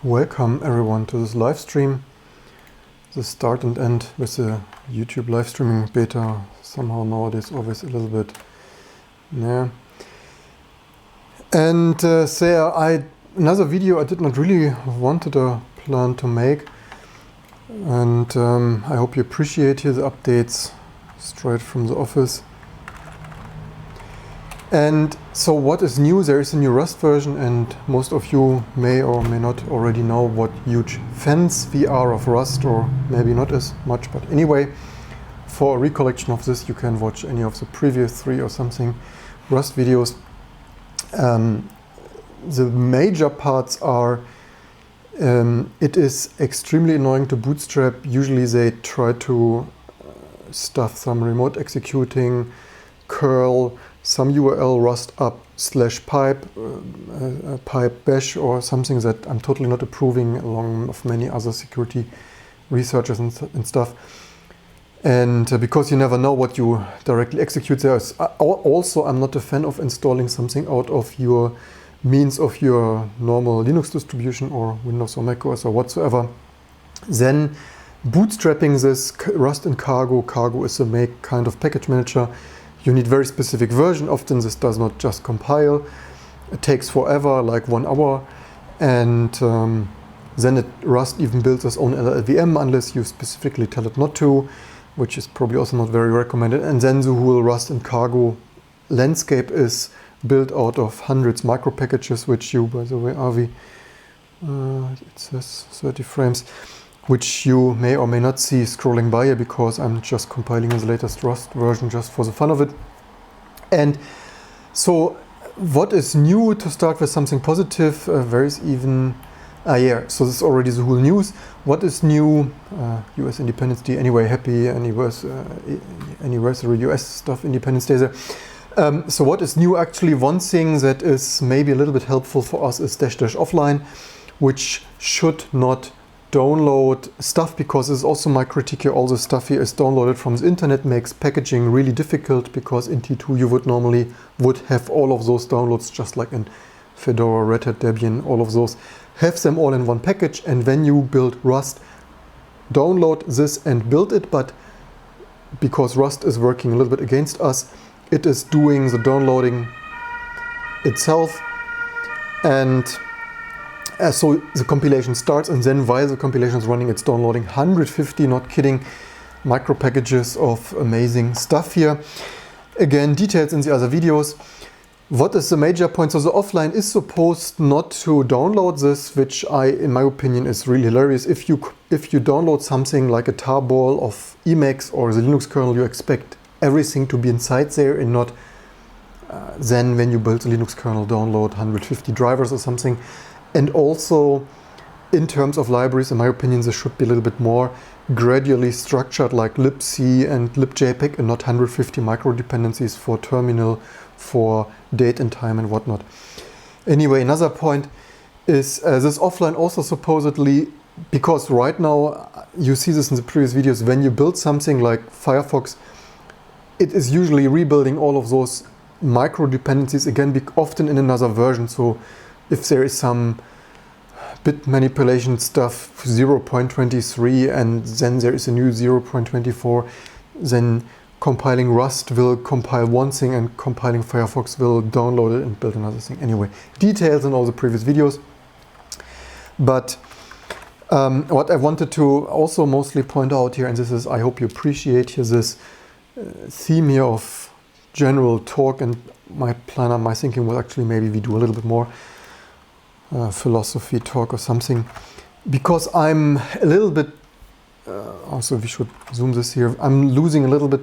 Welcome everyone to this live stream. The start and end with the YouTube live streaming beta somehow nowadays always a little bit, yeah. And another video I did not really wanted to plan to make, and I hope you appreciate here the updates straight from the office. And so what is new? There is a new Rust version, and most of you may or may not already know what huge fans we are of Rust, or maybe not as much, but anyway, for a recollection of this you can watch any of the previous 3 or something Rust videos. The major parts are it is extremely annoying to bootstrap. Usually they try to stuff some remote executing, curl, some URL rust up /pipe, pipe bash or something that I'm totally not approving, along with many other security researchers and stuff. And because you never know what you directly execute there. Also, I'm not a fan of installing something out of your means of your normal Linux distribution or Windows or Mac OS or whatsoever. Then bootstrapping this Rust in Cargo. Cargo is a make kind of package manager. You need very specific version. Often this does not just compile. It takes forever, like 1 hour. And then Rust even builds its own LLVM unless you specifically tell it not to, which is probably also not very recommended. And then the whole Rust in Cargo landscape is built out of hundreds micro packages, which you, by the way, Avi, it says 30 frames, which you may or may not see scrolling by here because I'm just compiling the latest Rust version just for the fun of it. And so what is new, to start with something positive? There is even, so this is already the whole news. What is new? US Independence Day, anyway, happy anniversary US stuff, Independence Day there. So what is new? Actually, one thing that is maybe a little bit helpful for us is --offline, which should not download stuff, because this is also my critique here. All the stuff here is downloaded from the internet, makes packaging really difficult, because in T2 you would normally have all of those downloads, just like in Fedora, Red Hat, Debian, all of those, have them all in one package, and when you build Rust, download this and build it. But because Rust is working a little bit against us, it is doing the downloading itself, and so the compilation starts, and then while the compilation is running, it's downloading 150, not kidding, micro packages of amazing stuff here. Again, details in the other videos. What is the major point? So the offline is supposed not to download this, which in my opinion, is really hilarious. If you download something like a tarball of Emacs or the Linux kernel, you expect everything to be inside there, and not then when you build the Linux kernel, download 150 drivers or something. And also, in terms of libraries, in my opinion, this should be a little bit more gradually structured, like libc and libjpeg, and not 150 micro dependencies for terminal, for date and time and whatnot. Anyway, another point is this offline also supposedly, because right now, you see this in the previous videos, when you build something like Firefox, it is usually rebuilding all of those micro dependencies again, often in another version. So if there is some bit manipulation stuff 0.23 and then there is a new 0.24, then compiling Rust will compile one thing and compiling Firefox will download it and build another thing. Anyway, details in all the previous videos. But what I wanted to also mostly point out here, and this is, I hope you appreciate here, this theme here of general talk, and my thinking was actually maybe we do a little bit more philosophy talk or something, because I'm a little bit, also we should zoom this here, I'm losing a little bit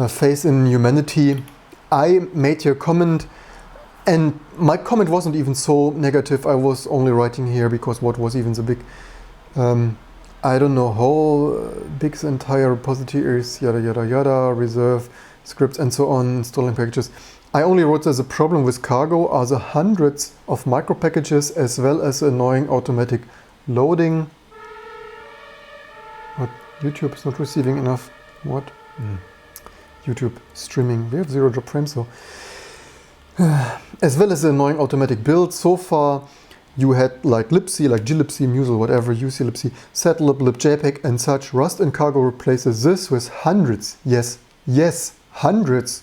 faith in humanity. I made here a comment, and my comment wasn't even so negative. I was only writing here because what was even the big, I don't know how big the entire repository is, yada yada yada, reserve scripts and so on, installing packages. I only wrote that the problem with Cargo are the hundreds of micro packages, as well as annoying automatic loading. What? YouTube is not receiving enough. What? YouTube streaming. We have 0 drop frames, so. As well as the annoying automatic build. So far, you had like libc, like glibc, musl, whatever, uclibc, setlib, libjpeg and such. Rust in Cargo replaces this with hundreds, yes, hundreds,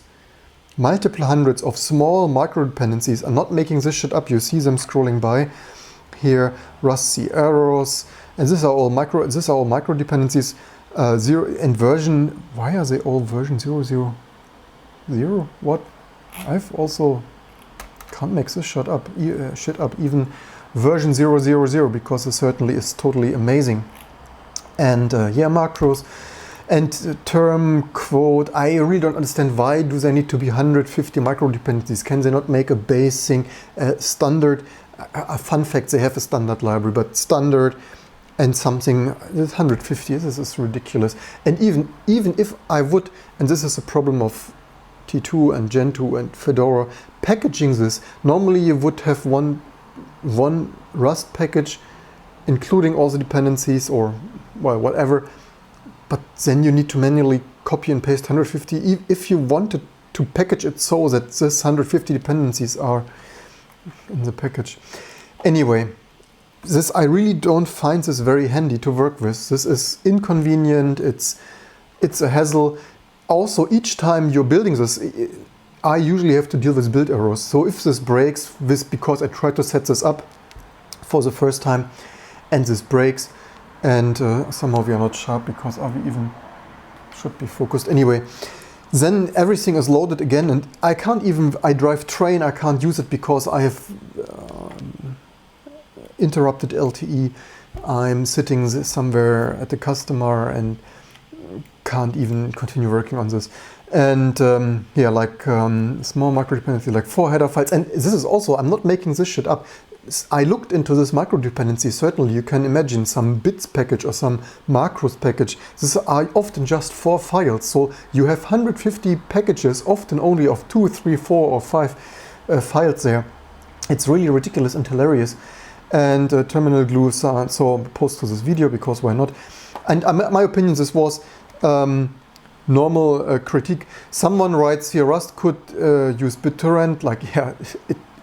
multiple hundreds of small micro dependencies. I'm not making this shit up, you see them scrolling by here. Rust C errors, and these are all micro dependencies. Zero and version, why are they all version 000? What? I've also can't make this shit up even version 000, because it certainly is totally amazing. And yeah, macros and term quote, I really don't understand why do they need to be 150 micro dependencies. Can they not make a base thing standard? A fun fact, they have a standard library, but standard and something 150, this is ridiculous. And even if I would, and this is a problem of T2 and Gentoo and Fedora, packaging this, normally you would have one Rust package including all the dependencies, or well, whatever, but then you need to manually copy and paste 150 if you wanted to package it so that this 150 dependencies are in the package. Anyway, this, I really don't find this very handy to work with. This is inconvenient, it's a hassle. Also, each time you're building this, I usually have to deal with build errors. So if this breaks, because I tried to set this up for the first time and this breaks, and somehow we are not sharp because we even should be focused. Anyway, then everything is loaded again, and I drive train, I can't use it because I have interrupted LTE. I'm sitting somewhere at the customer and can't even continue working on this. And yeah, like small micro dependency, like 4 header files. And this is also, I'm not making this shit up. I looked into this micro dependency. Certainly you can imagine some bits package or some macros package. These are often just 4 files. So you have 150 packages, often only of 2, 3, 4 or 5 files there. It's really ridiculous and hilarious. And terminal glue, so I'll post to this video because why not? And my opinion, this was normal critique. Someone writes here, Rust could use BitTorrent, like, yeah,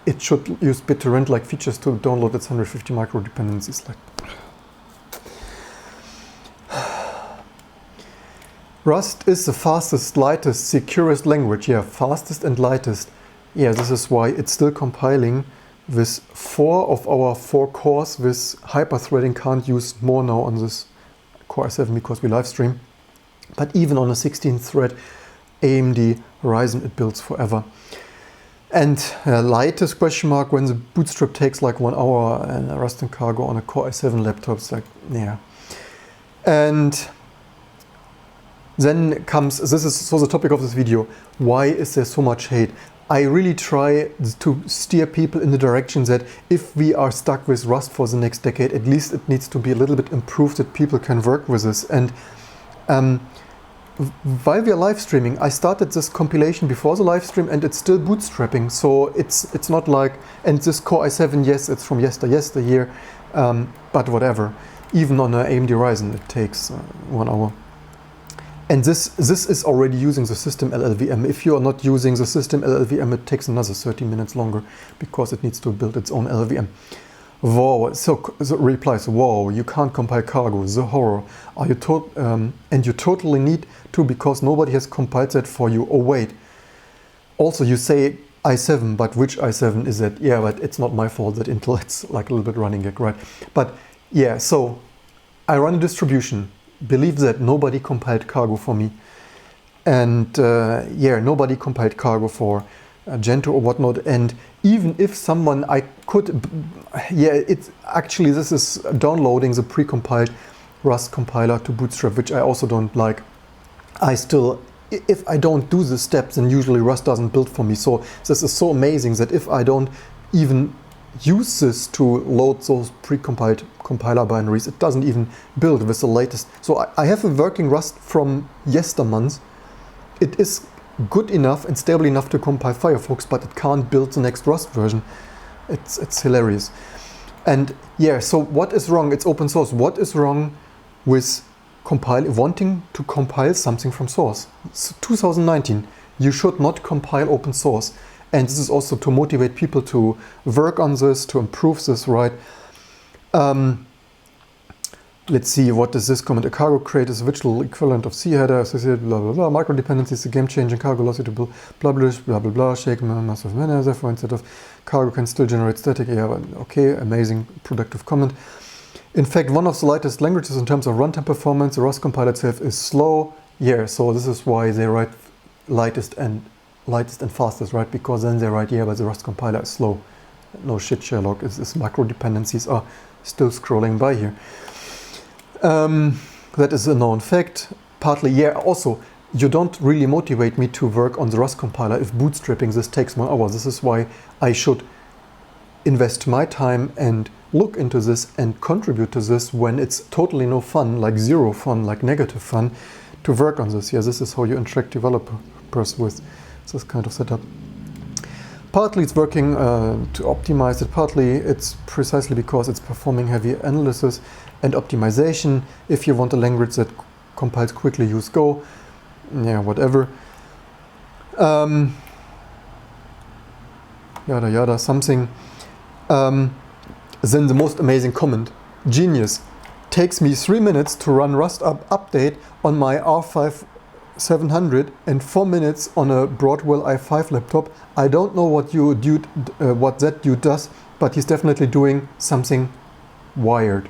it should use BitTorrent like features to download its 150 micro dependencies. Like, Rust is the fastest, lightest, securest language. Yeah, fastest and lightest. Yeah, this is why it's still compiling with 4 of our 4 cores with hyper-threading. Can't use more now on this Core i7 because we live stream. But even on a 16-thread AMD Ryzen, it builds forever. And lightest question mark, when the bootstrap takes like 1 hour and Rust in Cargo on a Core i7 laptop, it's like, yeah. And then comes, this is so the topic of this video, why is there so much hate? I really try to steer people in the direction that if we are stuck with Rust for the next decade, at least it needs to be a little bit improved that people can work with this. And while we are live streaming, I started this compilation before the live stream and it's still bootstrapping. So it's not like, and this Core i7, yes, it's from yesteryear, but whatever. Even on an AMD Ryzen, it takes 1 hour. And this is already using the system LLVM. If you are not using the system LLVM, it takes another 30 minutes longer because it needs to build its own LLVM. Whoa, so replies, whoa, you can't compile Cargo, the horror. Are you and you totally need to because nobody has compiled that for you. Oh wait, also you say i7, but which i7 is that? Yeah, but it's not my fault that Intel, it's like a little bit running it, right? But yeah, so I run a distribution. Believe that nobody compiled Cargo for me, and yeah, nobody compiled Cargo for Gentoo or whatnot. And even if someone, I could, yeah, it's actually, this is downloading the pre-compiled Rust compiler to Bootstrap, which I also don't like. I still, if I don't do the steps, then usually Rust doesn't build for me. So this is so amazing that if I don't even use this to load those pre-compiled compiler binaries, it doesn't even build with the latest. So I have a working Rust from yestermonths. It is good enough and stable enough to compile Firefox, but it can't build the next Rust version. It's hilarious. And yeah, so what is wrong? It's open source. What is wrong with wanting to compile something from source? It's 2019. You should not compile open source. And this is also to motivate people to work on this, to improve this, right? Let's see, what is this comment? A cargo crate is a virtual equivalent of sea header, associated blah blah blah. Micro dependencies, a game changing cargo velocity, blah blah blah blah blah. Shake massive manner, therefore instead of cargo can still generate static. Yeah, okay, amazing, productive comment. In fact, one of the lightest languages in terms of runtime performance, the Rust compiler itself is slow. Yeah, so this is why they write lightest and fastest, right? Because then they write, yeah, but the Rust compiler is slow. No shit, Sherlock. It's macro dependencies are still scrolling by here. That is a known fact. Partly, yeah, also, you don't really motivate me to work on the Rust compiler if bootstrapping this takes 1 hour. This is why I should invest my time and look into this and contribute to this when it's totally no fun, like zero fun, like negative fun, to work on this. Yeah, this is how you interact developers with this kind of setup. Partly it's working to optimize it, partly it's precisely because it's performing heavy analysis and optimization. If you want a language that compiles quickly, use Go. Yeah, whatever. Yada yada, something. Then the most amazing comment. Genius. Takes me 3 minutes to run Rust update on my R5 700 and 4 minutes on a Broadwell i5 laptop. I don't know what that dude does, but he's definitely doing something weird.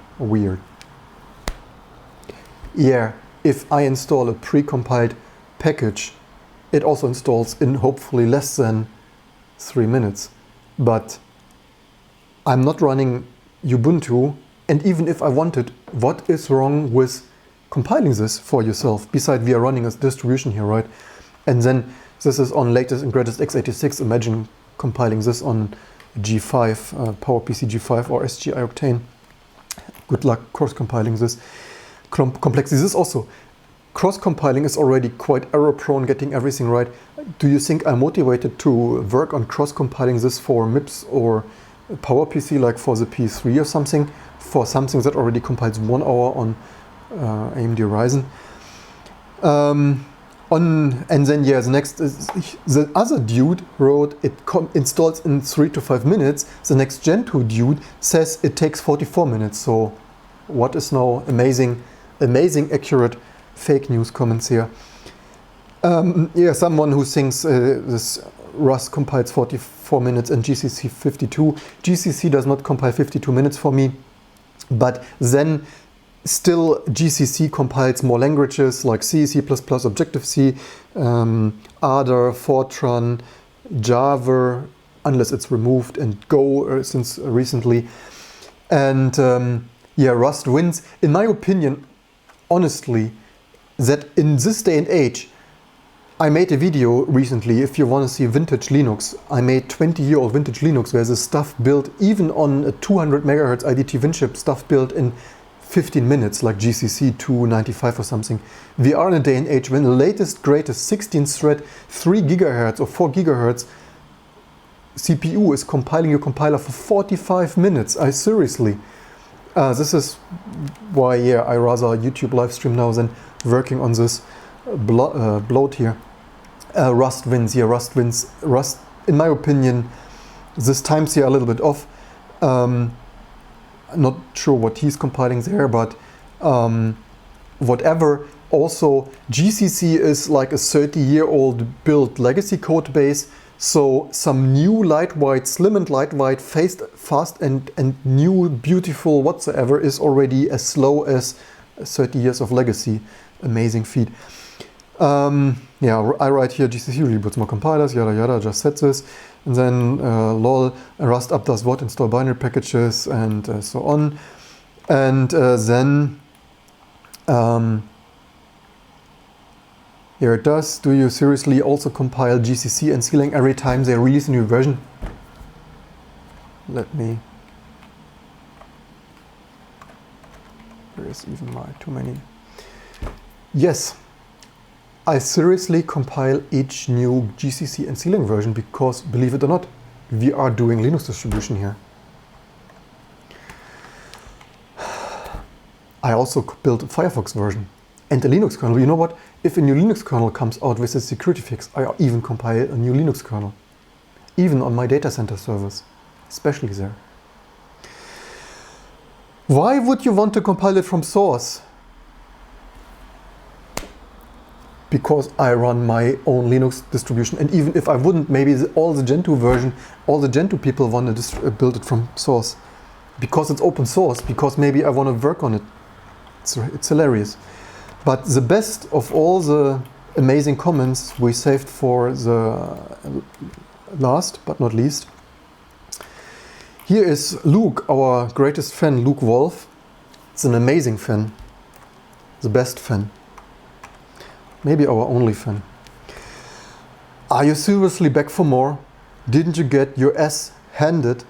Yeah, if I install a pre-compiled package, it also installs in hopefully less than 3 minutes. But I'm not running Ubuntu, and even if I wanted, what is wrong with compiling this for yourself? Besides, we are running a distribution here, right? And then this is on latest and greatest x86. Imagine compiling this on G5, PowerPC G5 or SGI Octane. Good luck cross-compiling this. Complexity. This also, cross-compiling is already quite error-prone, getting everything right. Do you think I'm motivated to work on cross-compiling this for MIPS or PowerPC, like for the P3 or something, for something that already compiles 1 hour on AMD Ryzen? And then, yeah, the next is the other dude wrote it installs in 3 to 5 minutes. The next Gentoo dude says it takes 44 minutes. So what is now amazing accurate fake news comments here? Yeah, someone who thinks this Rust compiles 44 minutes and GCC 52. GCC does not compile 52 minutes for me, but then still GCC compiles more languages like C, C++, Objective-C, Ada, Fortran, Java, unless it's removed, and Go since recently. And yeah, Rust wins. In my opinion, honestly, that in this day and age, I made a video recently, if you want to see vintage Linux, I made 20-year-old vintage Linux where the stuff built, even on a 200 megahertz IDT WinChip, stuff built in 15 minutes, like GCC 295 or something. We are in a day and age when the latest, greatest 16-thread, 3 gigahertz or 4 gigahertz CPU is compiling your compiler for 45 minutes. Seriously. This is why, yeah, I rather YouTube live stream now than working on this bloat here. Rust wins, yeah, Rust wins. Rust, in my opinion, this time's here a little bit off. Not sure what he's compiling there, but whatever. Also, GCC is like a 30-year-old built legacy code base, so some new lightweight, slim and lightweight, fast and new, beautiful whatsoever is already as slow as 30 years of legacy. Amazing feat. Yeah, I write here GCC reboots more compilers, yada yada, just said this. And then lol, Rust up does what, install binary packages and so on. And then here it does. Do you seriously also compile GCC and Clang every time they release a new version? Let me. There is even too many. Yes. I seriously compile each new GCC and Clang version because, believe it or not, we are doing Linux distribution here. I also built a Firefox version and a Linux kernel. You know what? If a new Linux kernel comes out with a security fix, I even compile a new Linux kernel. even on my data center servers, especially there. Why would you want to compile it from source? Because I run my own Linux distribution, and even if I wouldn't, maybe all the Gentoo version, all the Gentoo people want to build it from source. Because it's open source, because maybe I want to work on it. It's hilarious. But the best of all the amazing comments we saved for the last but not least. Here is Luke, our greatest fan, Luke Wolf. It's an amazing fan, the best fan. Maybe our only fan. Are you seriously back for more? Didn't you get your ass handed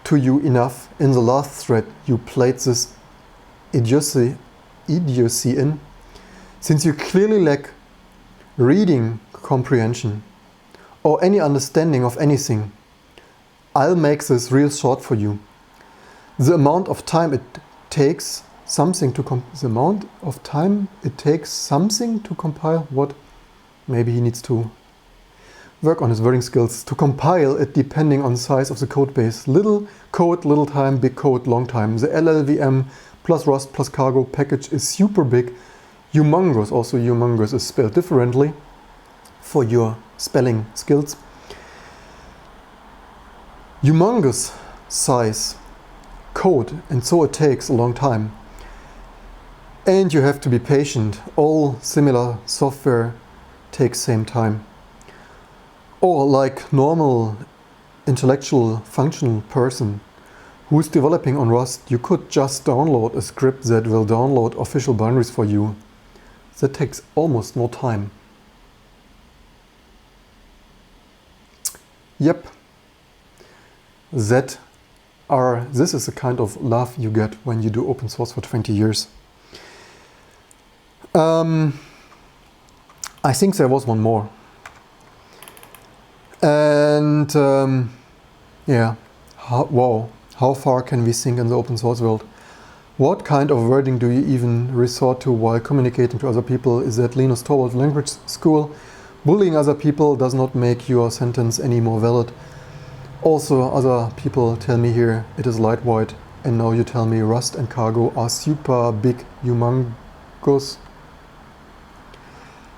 to you enough in the last thread you played this idiocy in? Since you clearly lack reading comprehension or any understanding of anything, I'll make this real short for you. The amount of time it takes something to compile what? Maybe he needs to work on his wording skills. To compile it depending on the size of the code base. Little code, little time, big code, long time. The LLVM plus Rust plus Cargo package is super big. Humongous, also humongous is spelled differently for your spelling skills. Humongous size code, and so it takes a long time. And you have to be patient. All similar software takes same time. Or like normal intellectual functional person who's developing on Rust, you could just download a script that will download official binaries for you. That takes almost no time. Yep. This is the kind of love you get when you do open source for 20 years. I think there was one more. And yeah, how far can we think in the open source world? What kind of wording do you even resort to while communicating to other people? Is that Linus Torvalds language school? Bullying other people does not make your sentence any more valid. Also, other people tell me here it is lightweight, and now you tell me Rust and Cargo are super big, humongous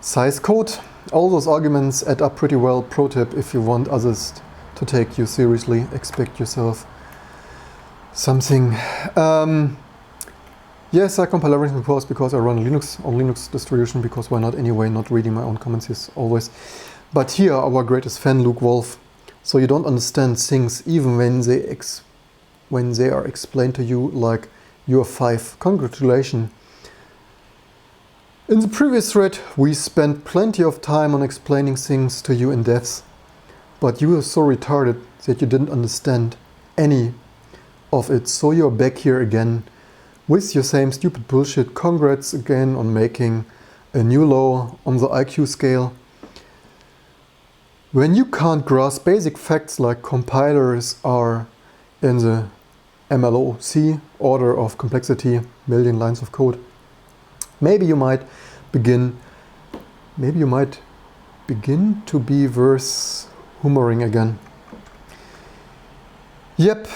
size code. All those arguments add up pretty well. Pro tip: if you want others to take you seriously, expect yourself something. Yes, I compile everything of course because I run Linux on Linux distribution, because why not anyway, not reading my own comments is always. But here our greatest fan, Luke Wolf. So you don't understand things even when they are explained to you like you're 5. Congratulations. In the previous thread we spent plenty of time on explaining things to you in depth, but you were so retarded that you didn't understand any of it. So you're back here again with your same stupid bullshit. Congrats again on making a new low on the IQ scale. When you can't grasp basic facts like compilers are in the MLOC order of complexity, million lines of code, maybe you might begin to be worth humoring again. Yep,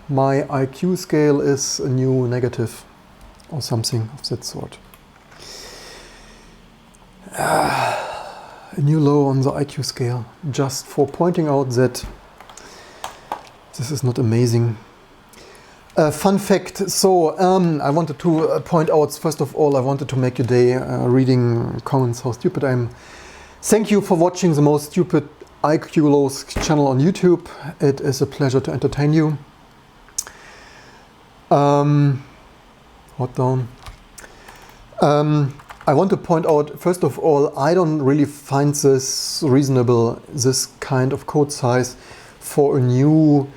my IQ scale is a new negative or something of that sort. A new low on the IQ scale, just for pointing out that this is not amazing. Fun fact, so I wanted to point out, first of all, I wanted to make your day reading comments how stupid I am. Thank you for watching the most stupid IQ lows channel on YouTube. It is a pleasure to entertain you. Hot down. I want to point out, first of all, I don't really find this reasonable, this kind of code size for a new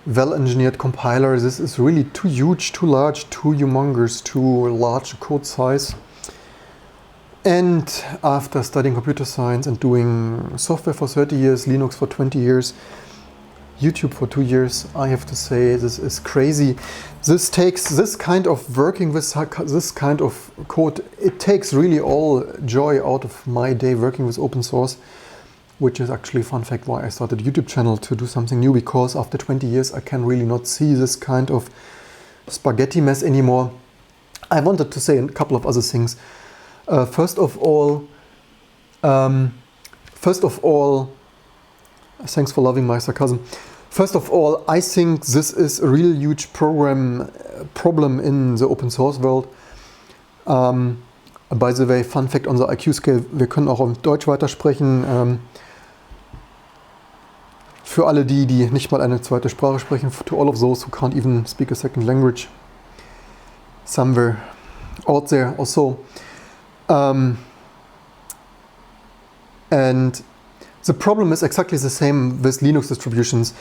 well-engineered compiler. This is really too huge, too large, too humongous, too large code size. And after studying computer science and doing software for 30 years, Linux for 20 years, YouTube for 2 years, I have to say this is crazy. This takes this kind of working with this kind of code, it takes really all joy out of my day working with open source. which is actually a fun fact why I started a YouTube channel to do something new, because after 20 years I can really not see this kind of spaghetti mess anymore. I wanted to say a couple of other things. First of all, thanks for loving my sarcasm. First of all, I think this is a real huge problem in the open source world. By the way, fun fact on the IQ Scale, wir können auch auf Deutsch weitersprechen. Für alle die nicht mal eine zweite Sprache sprechen, to all of those who can't even speak a second language, somewhere out there also. And the problem is exactly the same with Linux distributions.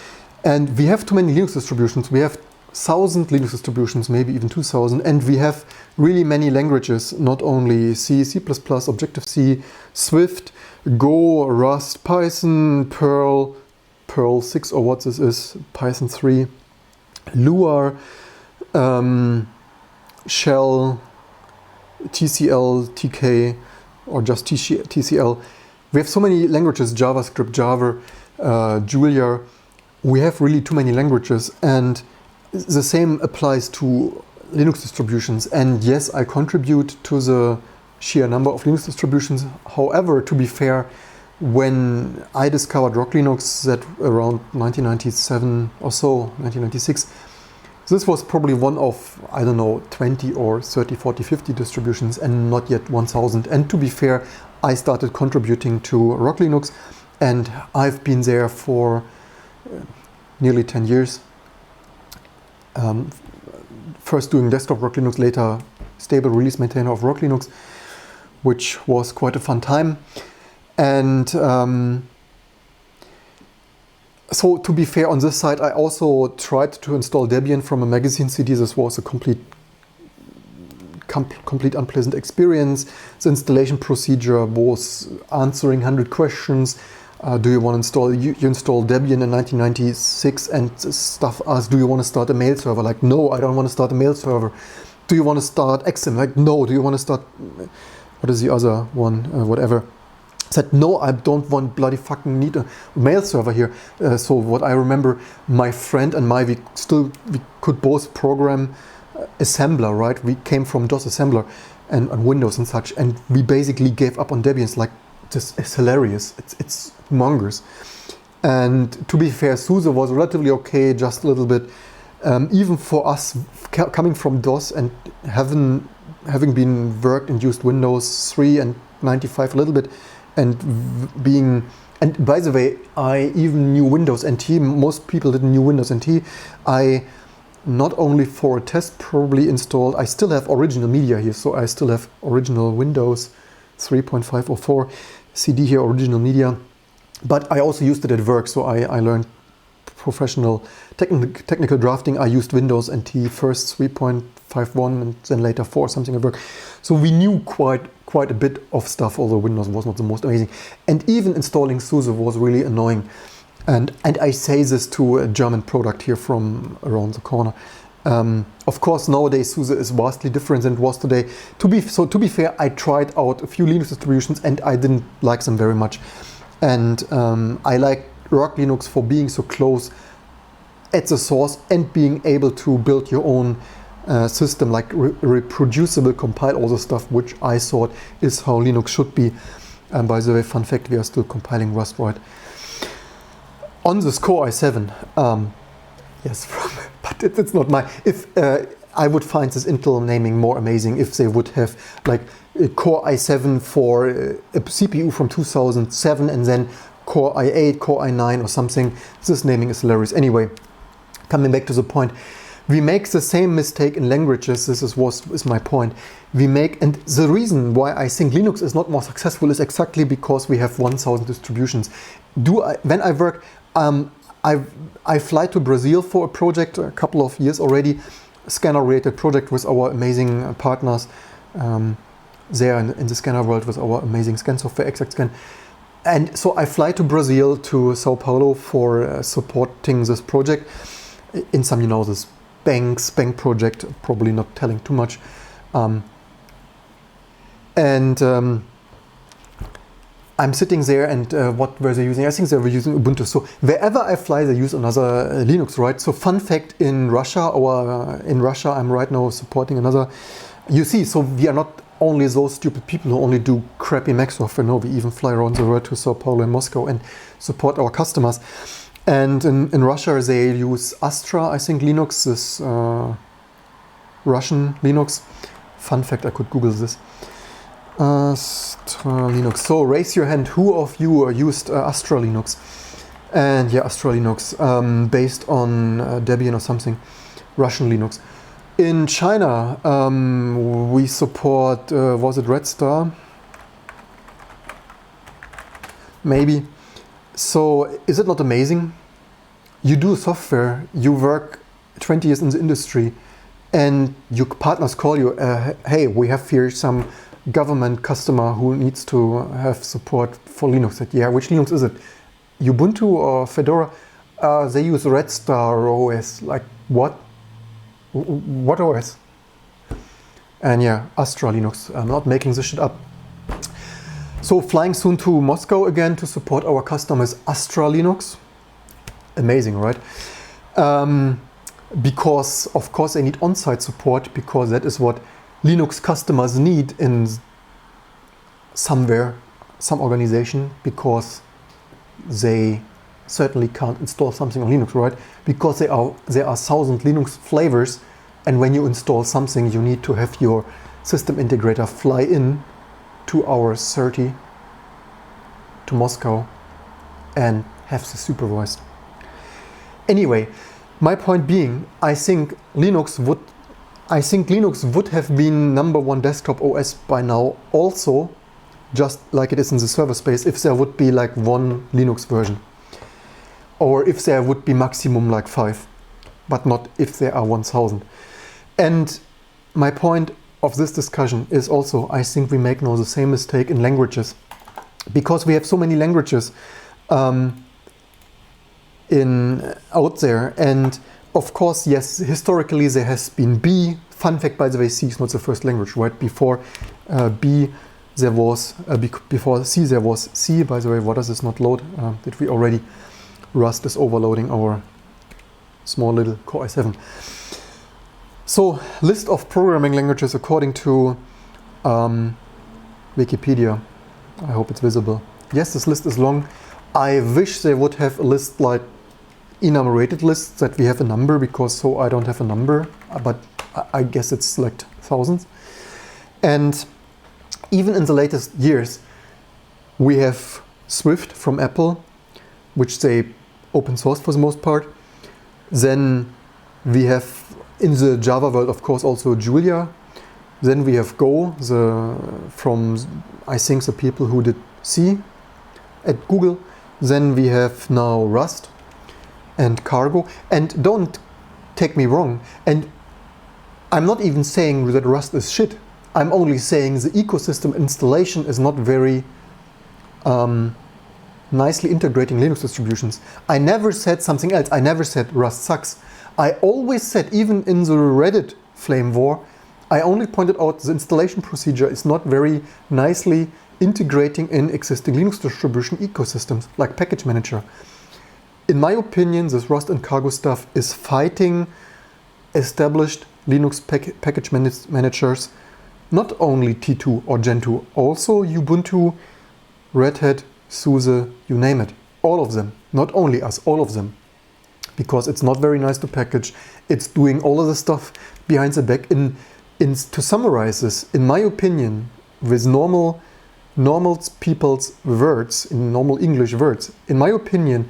And we have too many Linux distributions. We have 1,000 Linux distributions, maybe even 2,000. And we have really many languages, not only C, C++, Objective-C, Swift, Go, Rust, Python, Perl 6 or what this is, Python 3, Lua, Shell, TCL, TK, or just TCL. We have so many languages, JavaScript, Java, Julia. We have really too many languages, and the same applies to Linux distributions. And yes, I contribute to the sheer number of Linux distributions. However, to be fair, when I discovered Rock Linux that around 1997 or so, 1996, this was probably one of, I don't know, 20 or 30, 40, 50 distributions and not yet 1,000. And to be fair, I started contributing to Rock Linux, and I've been there for nearly 10 years. First doing desktop Rock Linux, later stable release maintainer of Rock Linux, which was quite a fun time. And so to be fair, on this side, I also tried to install Debian from a magazine CD. This was a complete unpleasant experience. The installation procedure was answering 100 questions. Do you want to install, you installed Debian in 1996 and stuff asked, do you want to start a mail server? Like, no, I don't want to start a mail server. Do you want to start Exim? Like, no. Do you want to start, what is the other one, whatever. Said, no, I don't want bloody fucking need a mail server here. So what I remember, my friend and we could both program assembler, right? We came from DOS assembler and Windows and such, and we basically gave up on Debian. It's like, it's hilarious. It's humongous. And to be fair, SUSE was relatively okay, just a little bit. Even for us coming from DOS and having been worked and used Windows 3 and 95 a little bit, and by the way, I even knew Windows NT. Most people didn't know Windows NT. I not only for a test probably installed, I still have original media here, so I still have original Windows 3.5 or 4 CD here, original media. But I also used it at work, so I learned professional technical drafting. I used Windows NT first 3.51 and then later 4, something at work. So we knew quite a bit of stuff, although Windows was not the most amazing. And even installing SUSE was really annoying. And I say this to a German product here from around the corner. Of course, nowadays SUSE is vastly different than it was today. To be fair, I tried out a few Linux distributions and I didn't like them very much. And I like Rock Linux for being so close at the source and being able to build your own system, like reproducible, compile all the stuff, which I thought is how Linux should be. And by the way, fun fact, we are still compiling Rust, right? On this Core i7, yes, but it's not my. If I would find this Intel naming more amazing if they would have like a Core i7 for a CPU from 2007 and then Core i8, Core i9 or something. This naming is hilarious. Anyway, coming back to the point, we make the same mistake in languages. This is my point. And the reason why I think Linux is not more successful is exactly because we have 1,000 distributions. When I work, I fly to Brazil for a project a couple of years already, scanner-related project with our amazing partners there in the scanner world with our amazing scan software, ExactScan. And so I fly to Brazil, to Sao Paulo for supporting this project in some, this bank project, probably not telling too much. I'm sitting there, and what were they using? I think they were using Ubuntu. So wherever I fly, they use another Linux, right? So fun fact, in Russia, I'm right now supporting another. You see, so we are not only those stupid people who only do crappy Mac software. No, we even fly around the world to Sao Paulo and Moscow and support our customers. And in Russia, they use Astra, I think, Linux, this Russian Linux. Fun fact, I could Google this. Astra Linux. So raise your hand, who of you used Astra Linux? And yeah, Astra Linux, based on Debian or something, Russian Linux. In China, we support, was it Red Star? Maybe. So is it not amazing? You do software, you work 20 years in the industry, and your partners call you, hey, we have here some government customer who needs to have support for Linux. Yeah, which Linux is it? Ubuntu or Fedora? They use Red Star OS. Like, what? What OS? And yeah, Astra Linux. I'm not making this shit up. So flying soon to Moscow again to support our customers, Astra Linux. Amazing, right? Because of course they need on-site support, because that is what Linux customers need in somewhere, some organization, because they certainly can't install something on Linux, right? Because there are 1,000 Linux flavors, and when you install something, you need to have your system integrator fly in 2 hours 30 to Moscow and have this supervised. Anyway, my point being, I think Linux would have been #1 desktop OS by now also, just like it is in the server space, if there would be like one Linux version. Or if there would be maximum like 5, but not if there are 1,000. And my point of this discussion is also, I think we make now the same mistake in languages. Because we have so many languages out there, and of course, yes, historically there has been B. Fun fact, by the way, C is not the first language, right? Before B there was, before C there was C. By the way, what does this not load? Did we already? Rust is overloading our small little Core i7. So, list of programming languages according to Wikipedia. I hope it's visible. Yes, this list is long. I wish they would have a list like enumerated lists, that we have a number, because so I don't have a number, but I guess it's like thousands. And even in the latest years, we have Swift from Apple, which they open source for the most part. Then we have in the Java world, of course, also Julia. Then we have Go, from I think the people who did C at Google. Then we have now Rust and Cargo. And don't take me wrong, and I'm not even saying that Rust is shit. I'm only saying the ecosystem installation is not very nicely integrating Linux distributions. I never said something else. I never said Rust sucks. I always said, even in the Reddit flame war, I only pointed out the installation procedure is not very nicely integrating in existing Linux distribution ecosystems, like Package Manager. In my opinion, this Rust and Cargo stuff is fighting established Linux package managers, not only T2 or Gentoo, also Ubuntu, Red Hat, SUSE, you name it. All of them, not only us, all of them. Because it's not very nice to package. It's doing all of the stuff behind the back. To summarize this, in my opinion, with normal people's words, in normal English words, in my opinion,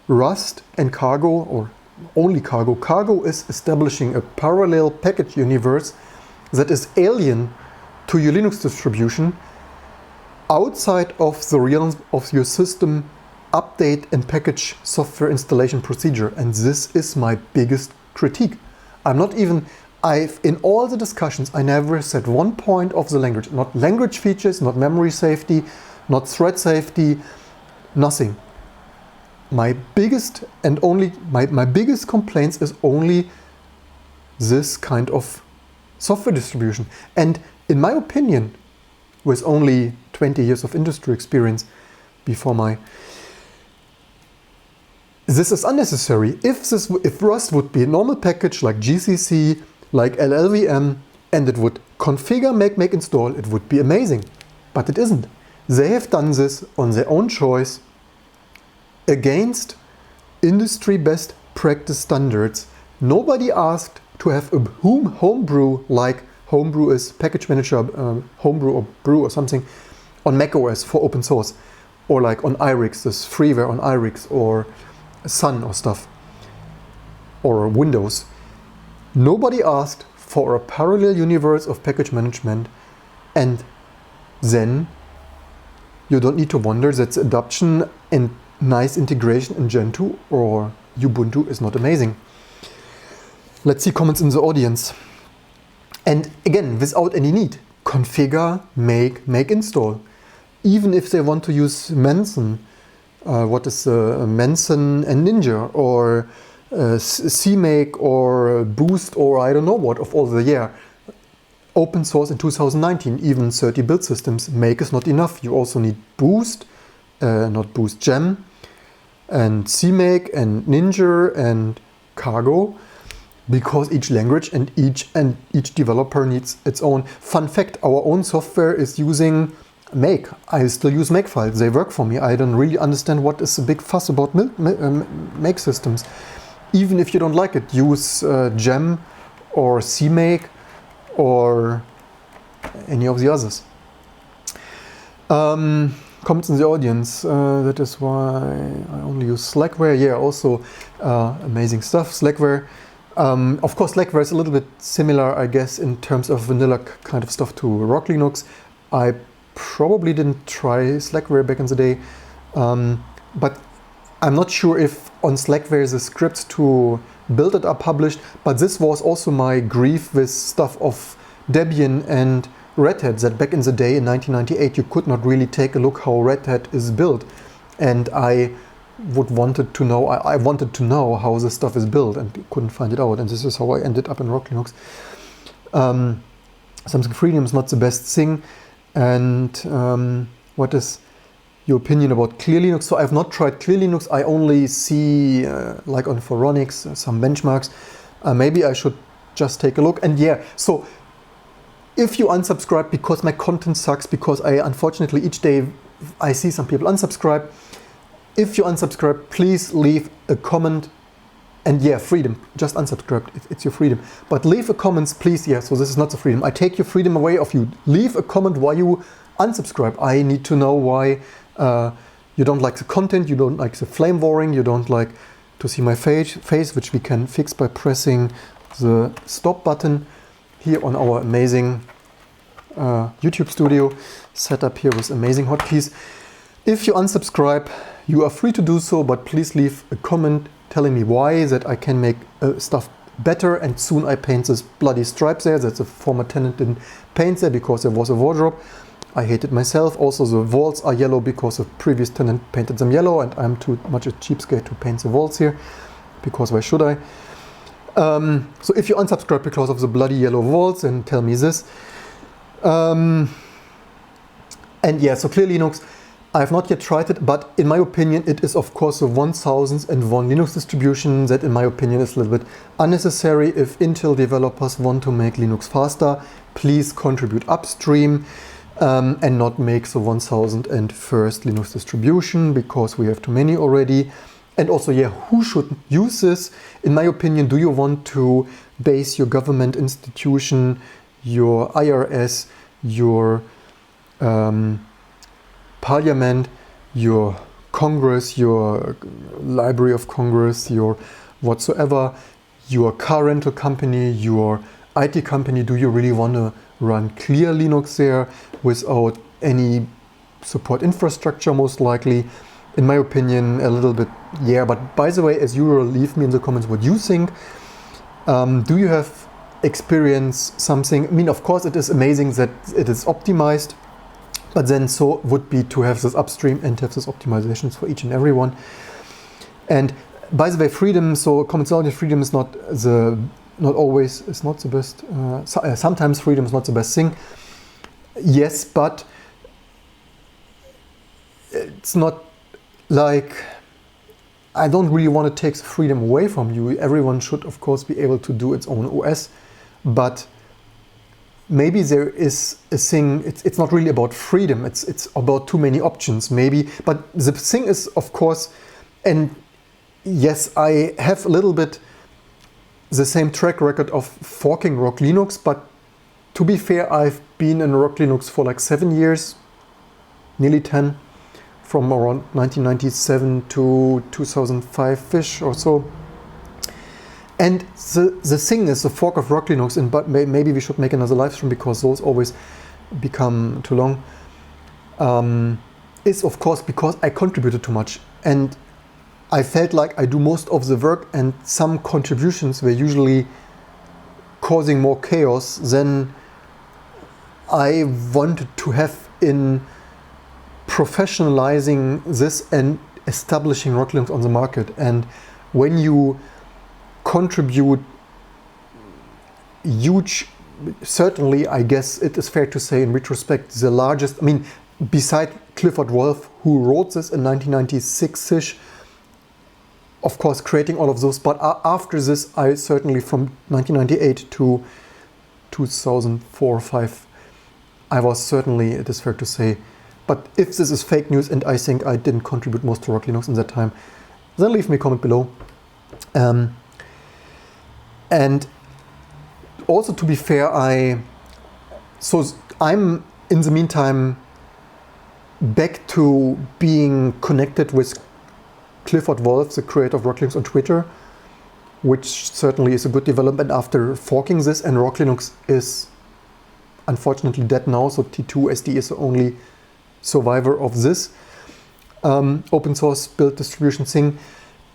Rust and Cargo, or only Cargo is establishing a parallel package universe that is alien to your Linux distribution, outside of the realm of your system update and package software installation procedure. And this is my biggest critique. In all the discussions, I never said one point of the language, not language features, not memory safety, not thread safety, nothing. My biggest complaints is only this kind of software distribution. And in my opinion, with only 20 years of industry experience before my... This is unnecessary. If Rust would be a normal package like GCC, like LLVM, and it would configure, make, install, it would be amazing. But it isn't. They have done this on their own choice against industry best practice standards. Nobody asked to have a homebrew, like Homebrew is package manager, Homebrew or Brew or something, on macOS for open source, or like on IRIX, this freeware on IRIX, or Sun or stuff, or Windows. Nobody asked for a parallel universe of package management, and then you don't need to wonder that adoption and nice integration in Gentoo or Ubuntu is not amazing. Let's see comments in the audience. And again, without any need, configure, make, install. Even if they want to use Manson, what is Manson and Ninja, or CMake, or Boost, or I don't know what of all the year. Open source in 2019, even 30 build systems. Make is not enough. You also need Boost, not Boost, Gem, and CMake, and Ninja, and Cargo, because each language and each developer needs its own. Fun fact: our own software is using Make. I still use Make files. They work for me. I don't really understand what is the big fuss about Make systems. Even if you don't like it, use Gem or CMake or any of the others. Comments in the audience. That is why I only use Slackware. Yeah, also amazing stuff. Slackware. Of course, Slackware is a little bit similar, I guess, in terms of vanilla kind of stuff to Rock Linux. I probably didn't try Slackware back in the day, but I'm not sure if on Slackware the scripts to build it are published, but this was also my grief with stuff of Debian and Red Hat, that back in the day in 1998 you could not really take a look how Red Hat is built, and I wanted to know how this stuff is built and couldn't find it out, and this is how I ended up in Rock Linux. Samsung Freedom is not the best thing. And what is your opinion about Clear Linux? So I've not tried Clear Linux. I only see like on Phoronix some benchmarks. Maybe I should just take a look. And yeah, so if you unsubscribe because my content sucks, because unfortunately each day I see some people unsubscribe. If you unsubscribe, please leave a comment. And yeah, freedom, just unsubscribe, it's your freedom. But leave a comment, please. Yeah, so this is not the freedom. I take your freedom away of you. Leave a comment why you unsubscribe. I need to know why you don't like the content, you don't like the flame warring, you don't like to see my face, which we can fix by pressing the stop button here on our amazing YouTube studio, set up here with amazing hotkeys. If you unsubscribe, you are free to do so, but please leave a comment telling me why, that I can make stuff better, and soon I paint this bloody stripes there. That's a former tenant didn't paint there because there was a wardrobe. I hate it myself. Also the walls are yellow because the previous tenant painted them yellow, and I'm too much a cheapskate to paint the walls here, because why should I? So if you unsubscribe because of the bloody yellow walls, then tell me this. And yeah, so Clear Linux, I have not yet tried it, but in my opinion, it is of course the 1001 Linux distribution that in my opinion is a little bit unnecessary. If Intel developers want to make Linux faster, please contribute upstream and not make the 1001st Linux distribution, because we have too many already. And also, yeah, who should use this? In my opinion, do you want to base your government institution, your IRS, your Parliament, your Congress, your Library of Congress, your whatsoever, your car rental company, your IT company, do you really want to run Clear Linux there without any support infrastructure, most likely? In my opinion, a little bit, yeah. But by the way, as usual, leave me in the comments what you think. Do you have experience something? I mean, of course, it is amazing that it is optimized, but then so would be to have this upstream and have this optimizations for each and every one. And by the way, freedom, so commensality freedom is not always, it's not the best, sometimes freedom is not the best thing. Yes, but it's not like, I don't really want to take the freedom away from you. Everyone should, of course, be able to do its own OS, but maybe there is a thing, it's not really about freedom, it's about too many options, maybe. But the thing is, of course, and yes, I have a little bit the same track record of forking Rock Linux, but to be fair, I've been in Rock Linux for like 7 years, nearly 10, from around 1997 to 2005-ish or so. And the thing is, the fork of Rock Linux, and but maybe we should make another live stream because those always become too long, is of course because I contributed too much. And I felt like I do most of the work, and some contributions were usually causing more chaos than I wanted to have in professionalizing this and establishing Rock Linux on the market. And when you contribute huge, certainly I guess it is fair to say in retrospect, the largest, I mean, beside Clifford Wolf, who wrote this in 1996-ish, of course creating all of those, but after this I certainly from 1998 to 2004 or 5, I was certainly, it is fair to say, but if this is fake news and I think I didn't contribute most to Rock Linux in that time, then leave me a comment below. And also, to be fair, I'm in the meantime back to being connected with Clifford Wolf, the creator of Rock Linux, on Twitter, which certainly is a good development after forking this, and Rock Linux is unfortunately dead now, so T2 SD is the only survivor of this open source build distribution thing.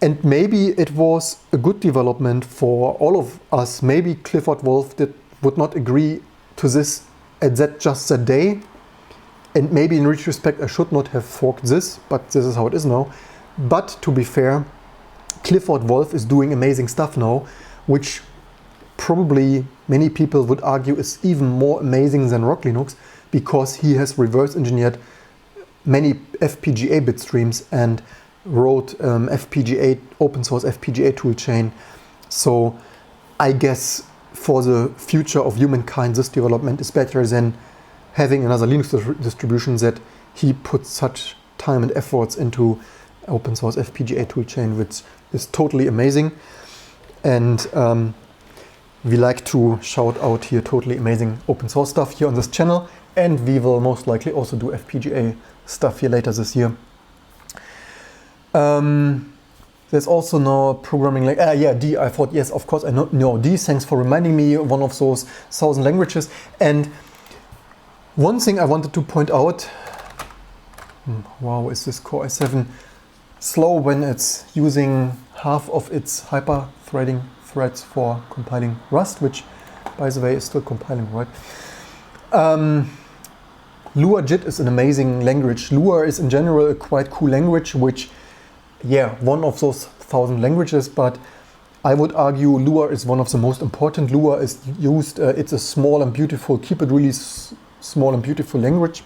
And maybe it was a good development for all of us. Maybe Clifford Wolf would not agree to this at just that day. And maybe in retrospect I should not have forked this, but this is how it is now. But to be fair, Clifford Wolf is doing amazing stuff now, which probably many people would argue is even more amazing than Rock Linux, because he has reverse engineered many FPGA bit streams and wrote FPGA, open source FPGA toolchain. So I guess for the future of humankind, this development is better than having another Linux distribution that he put such time and efforts into open source FPGA toolchain, which is totally amazing. And we like to shout out here totally amazing open source stuff here on this channel, and we will most likely also do FPGA stuff here later this year. There's also no programming like, yeah, D, I thought, yes, of course, I know, no, D, thanks for reminding me, one of those 1,000 languages. And one thing I wanted to point out, wow, is this Core i7 slow when it's using half of its hyper-threading threads for compiling Rust, which, by the way, is still compiling, right? Lua JIT is an amazing language. Lua is in general a quite cool language, which, yeah, one of those 1,000 languages, but I would argue Lua is one of the most important. Lua is used, it's a small and beautiful, keep it really small and beautiful language.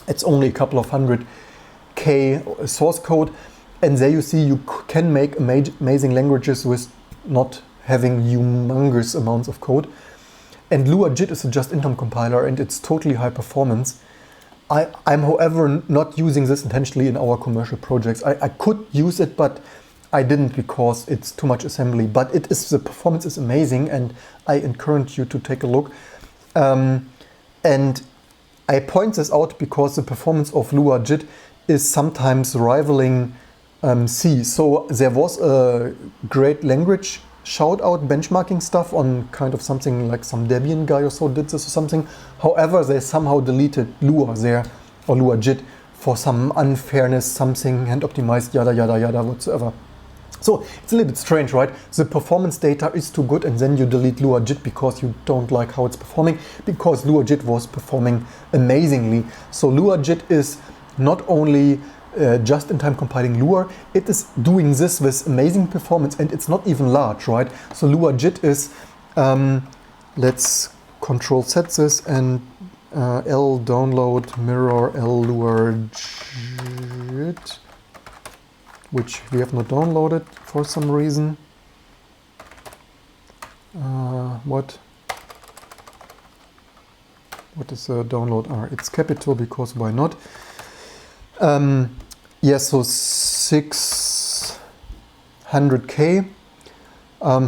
It's only a couple of 100K source code, and there you see you can make amazing languages with not having humongous amounts of code. And Lua JIT is a just-in-time compiler, and it's totally high performance. I'm, however, not using this intentionally in our commercial projects. I could use it, but I didn't because it's too much assembly. But the performance is amazing, and I encourage you to take a look. And I point this out because the performance of Lua JIT is sometimes rivaling C. So there was a great language shout out benchmarking stuff on kind of something like some Debian guy or so did this or something. However, they somehow deleted Lua there, or Lua JIT, for some unfairness, something hand optimized, yada yada yada whatsoever. So it's a little bit strange, right? The performance data is too good, and then you delete Lua JIT because you don't like how it's performing, because Lua JIT was performing amazingly. So Lua JIT is not only just-in-time compiling Lua, it is doing this with amazing performance, and it's not even large, right? So Lua JIT is, let's control set this and L download mirror L Lua Weird, which we have not downloaded for some reason. What is the download R? It's capital, because why not? Yes, so 600K.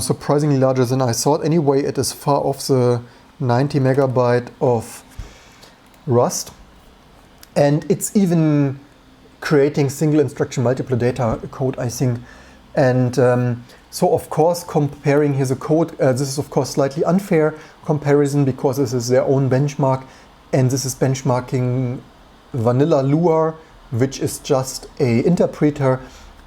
Surprisingly larger than I thought. Anyway, it is far off the 90 megabyte of Rust. And it's even creating single instruction multiple data code, I think. And so of course, comparing here the code, this is of course slightly unfair comparison, because this is their own benchmark, and this is benchmarking vanilla Lua, which is just a interpreter.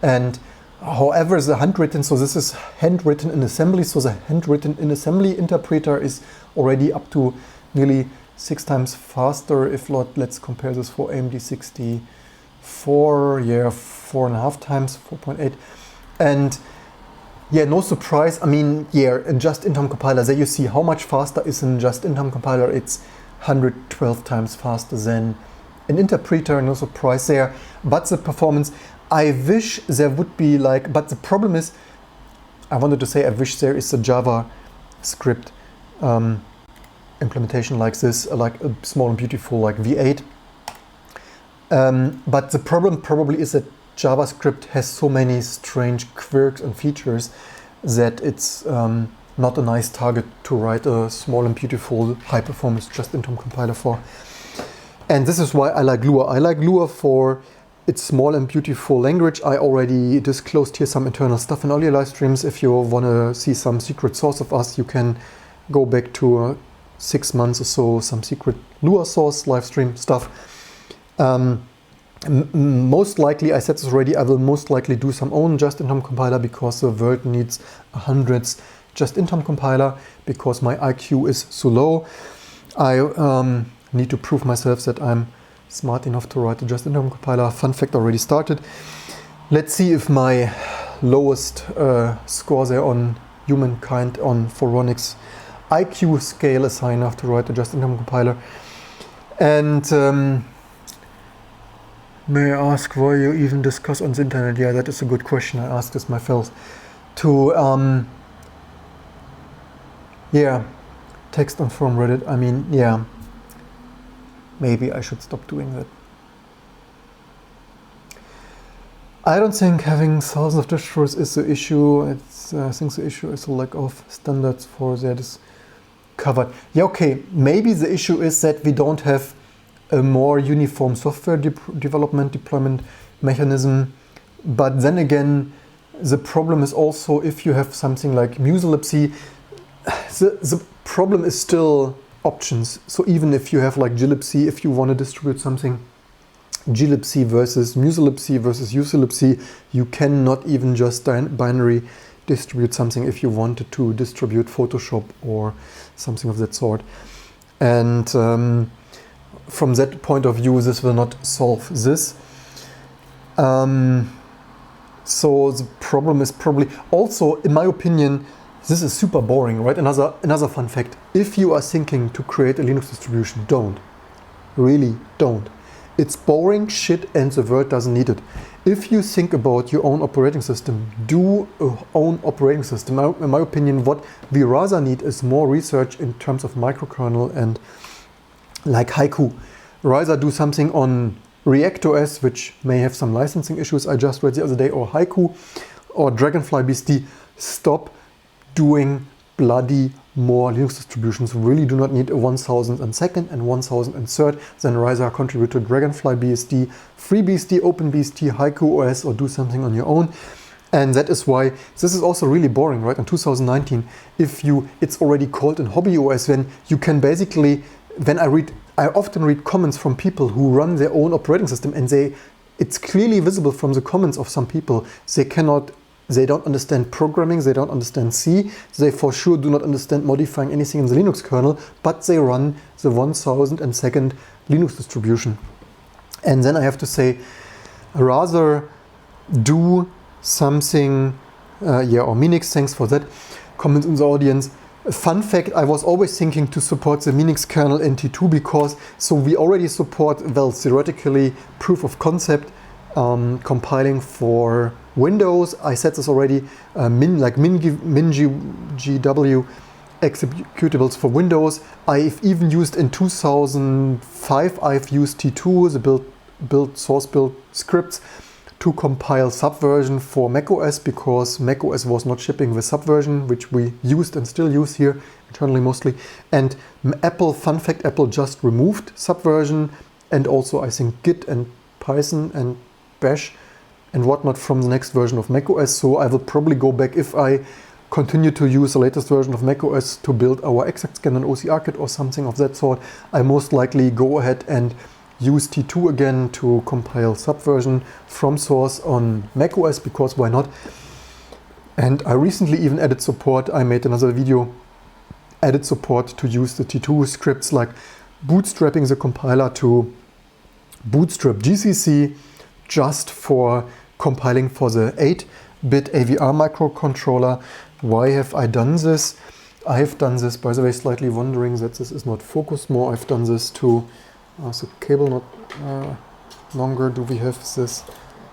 And however, the handwritten, so this is handwritten in assembly, so the handwritten in assembly interpreter is already up to nearly 6 times faster. If not, let's compare this for AMD 64, yeah, 4.5 times, 4.8. And yeah, no surprise. I mean, yeah, in just-in-time compiler, there you see how much faster is in just-in-time compiler. It's 112 times faster than an interpreter, no surprise there. But the performance, I wish there would be like, but the problem is, I wanted to say I wish there is a JavaScript implementation like this, like a small and beautiful like V8. But the problem probably is that JavaScript has so many strange quirks and features that it's not a nice target to write a small and beautiful high-performance just-in-time compiler for. And this is why I like Lua. I like Lua for its small and beautiful language. I already disclosed here some internal stuff in earlier live streams. If you want to see some secret source of us, you can go back to 6 months or so, some secret Lua source live stream stuff. Most likely, I said this already, I will most likely do some own just-in-time compiler, because the world needs hundreds just-in-time compiler, because my IQ is so low. I need to prove myself that I'm smart enough to write a just-in-time compiler. Fun fact already started. Let's see if my lowest score there on humankind on Phoronix IQ scale is high enough to write a just-in-time compiler. And may I ask why you even discuss on the internet? Yeah, that is a good question. I asked this myself. To yeah, text on forum Reddit. I mean, yeah, maybe I should stop doing that. I don't think having thousands of distros is the issue. I think the issue is the lack of standards for that is covered. Yeah, okay. Maybe the issue is that we don't have a more uniform software development deployment mechanism. But then again, the problem is also if you have something like muselibc, the problem is still options. So even if you have like glibc, if you want to distribute something, glibc versus muselibc versus uselibc, you cannot even just binary distribute something if you wanted to distribute Photoshop or something of that sort. And from that point of view, this will not solve this. So the problem is probably also, in my opinion, this is super boring, right? Another fun fact: if you are thinking to create a Linux distribution, don't. Really don't. It's boring shit and the world doesn't need it. If you think about your own operating system, do a own operating system. In my opinion, what we rather need is more research in terms of microkernel and like Haiku. Rather do something on ReactOS, which may have some licensing issues I just read the other day, or Haiku, or Dragonfly BSD. Stop doing bloody more Linux distributions. We really do not need a 1002nd and 1003rd. Then rather contribute to Dragonfly BSD, FreeBSD, OpenBSD, Haiku OS, or do something on your own. And that is why this is also really boring, right? In 2019, it's already called in Hobby OS, when you can basically, I often read comments from people who run their own operating system, and it's clearly visible from the comments of some people, they don't understand programming, they don't understand C, they for sure do not understand modifying anything in the Linux kernel, but they run the 1002nd Linux distribution. And then I have to say, rather do something, or Minix, thanks for that, comments in the audience. Fun fact, I was always thinking to support the Minix kernel NT2 because, so we already support, well, theoretically, proof of concept compiling for Windows. I said this already, MinGW executables for Windows. I've even used in 2005, I've used T2, the source build scripts, to compile Subversion for macOS, because macOS was not shipping with Subversion, which we used and still use here internally mostly. And Apple, fun fact, Apple just removed Subversion, and also I think Git and Python and Bash and whatnot from the next version of macOS. So I will probably go back, if I continue to use the latest version of macOS to build our ExactScan and OCR-Kit or something of that sort, I most likely go ahead and use T2 again to compile Subversion from source on macOS, because why not? And I recently even added support, I made another video, added support to use the T2 scripts, like bootstrapping the compiler to bootstrap GCC just for compiling for the 8-bit AVR microcontroller. Why have I done this? I have done this, by the way, slightly wondering that this is not focused more. I've done this to the cable not longer. Do we have this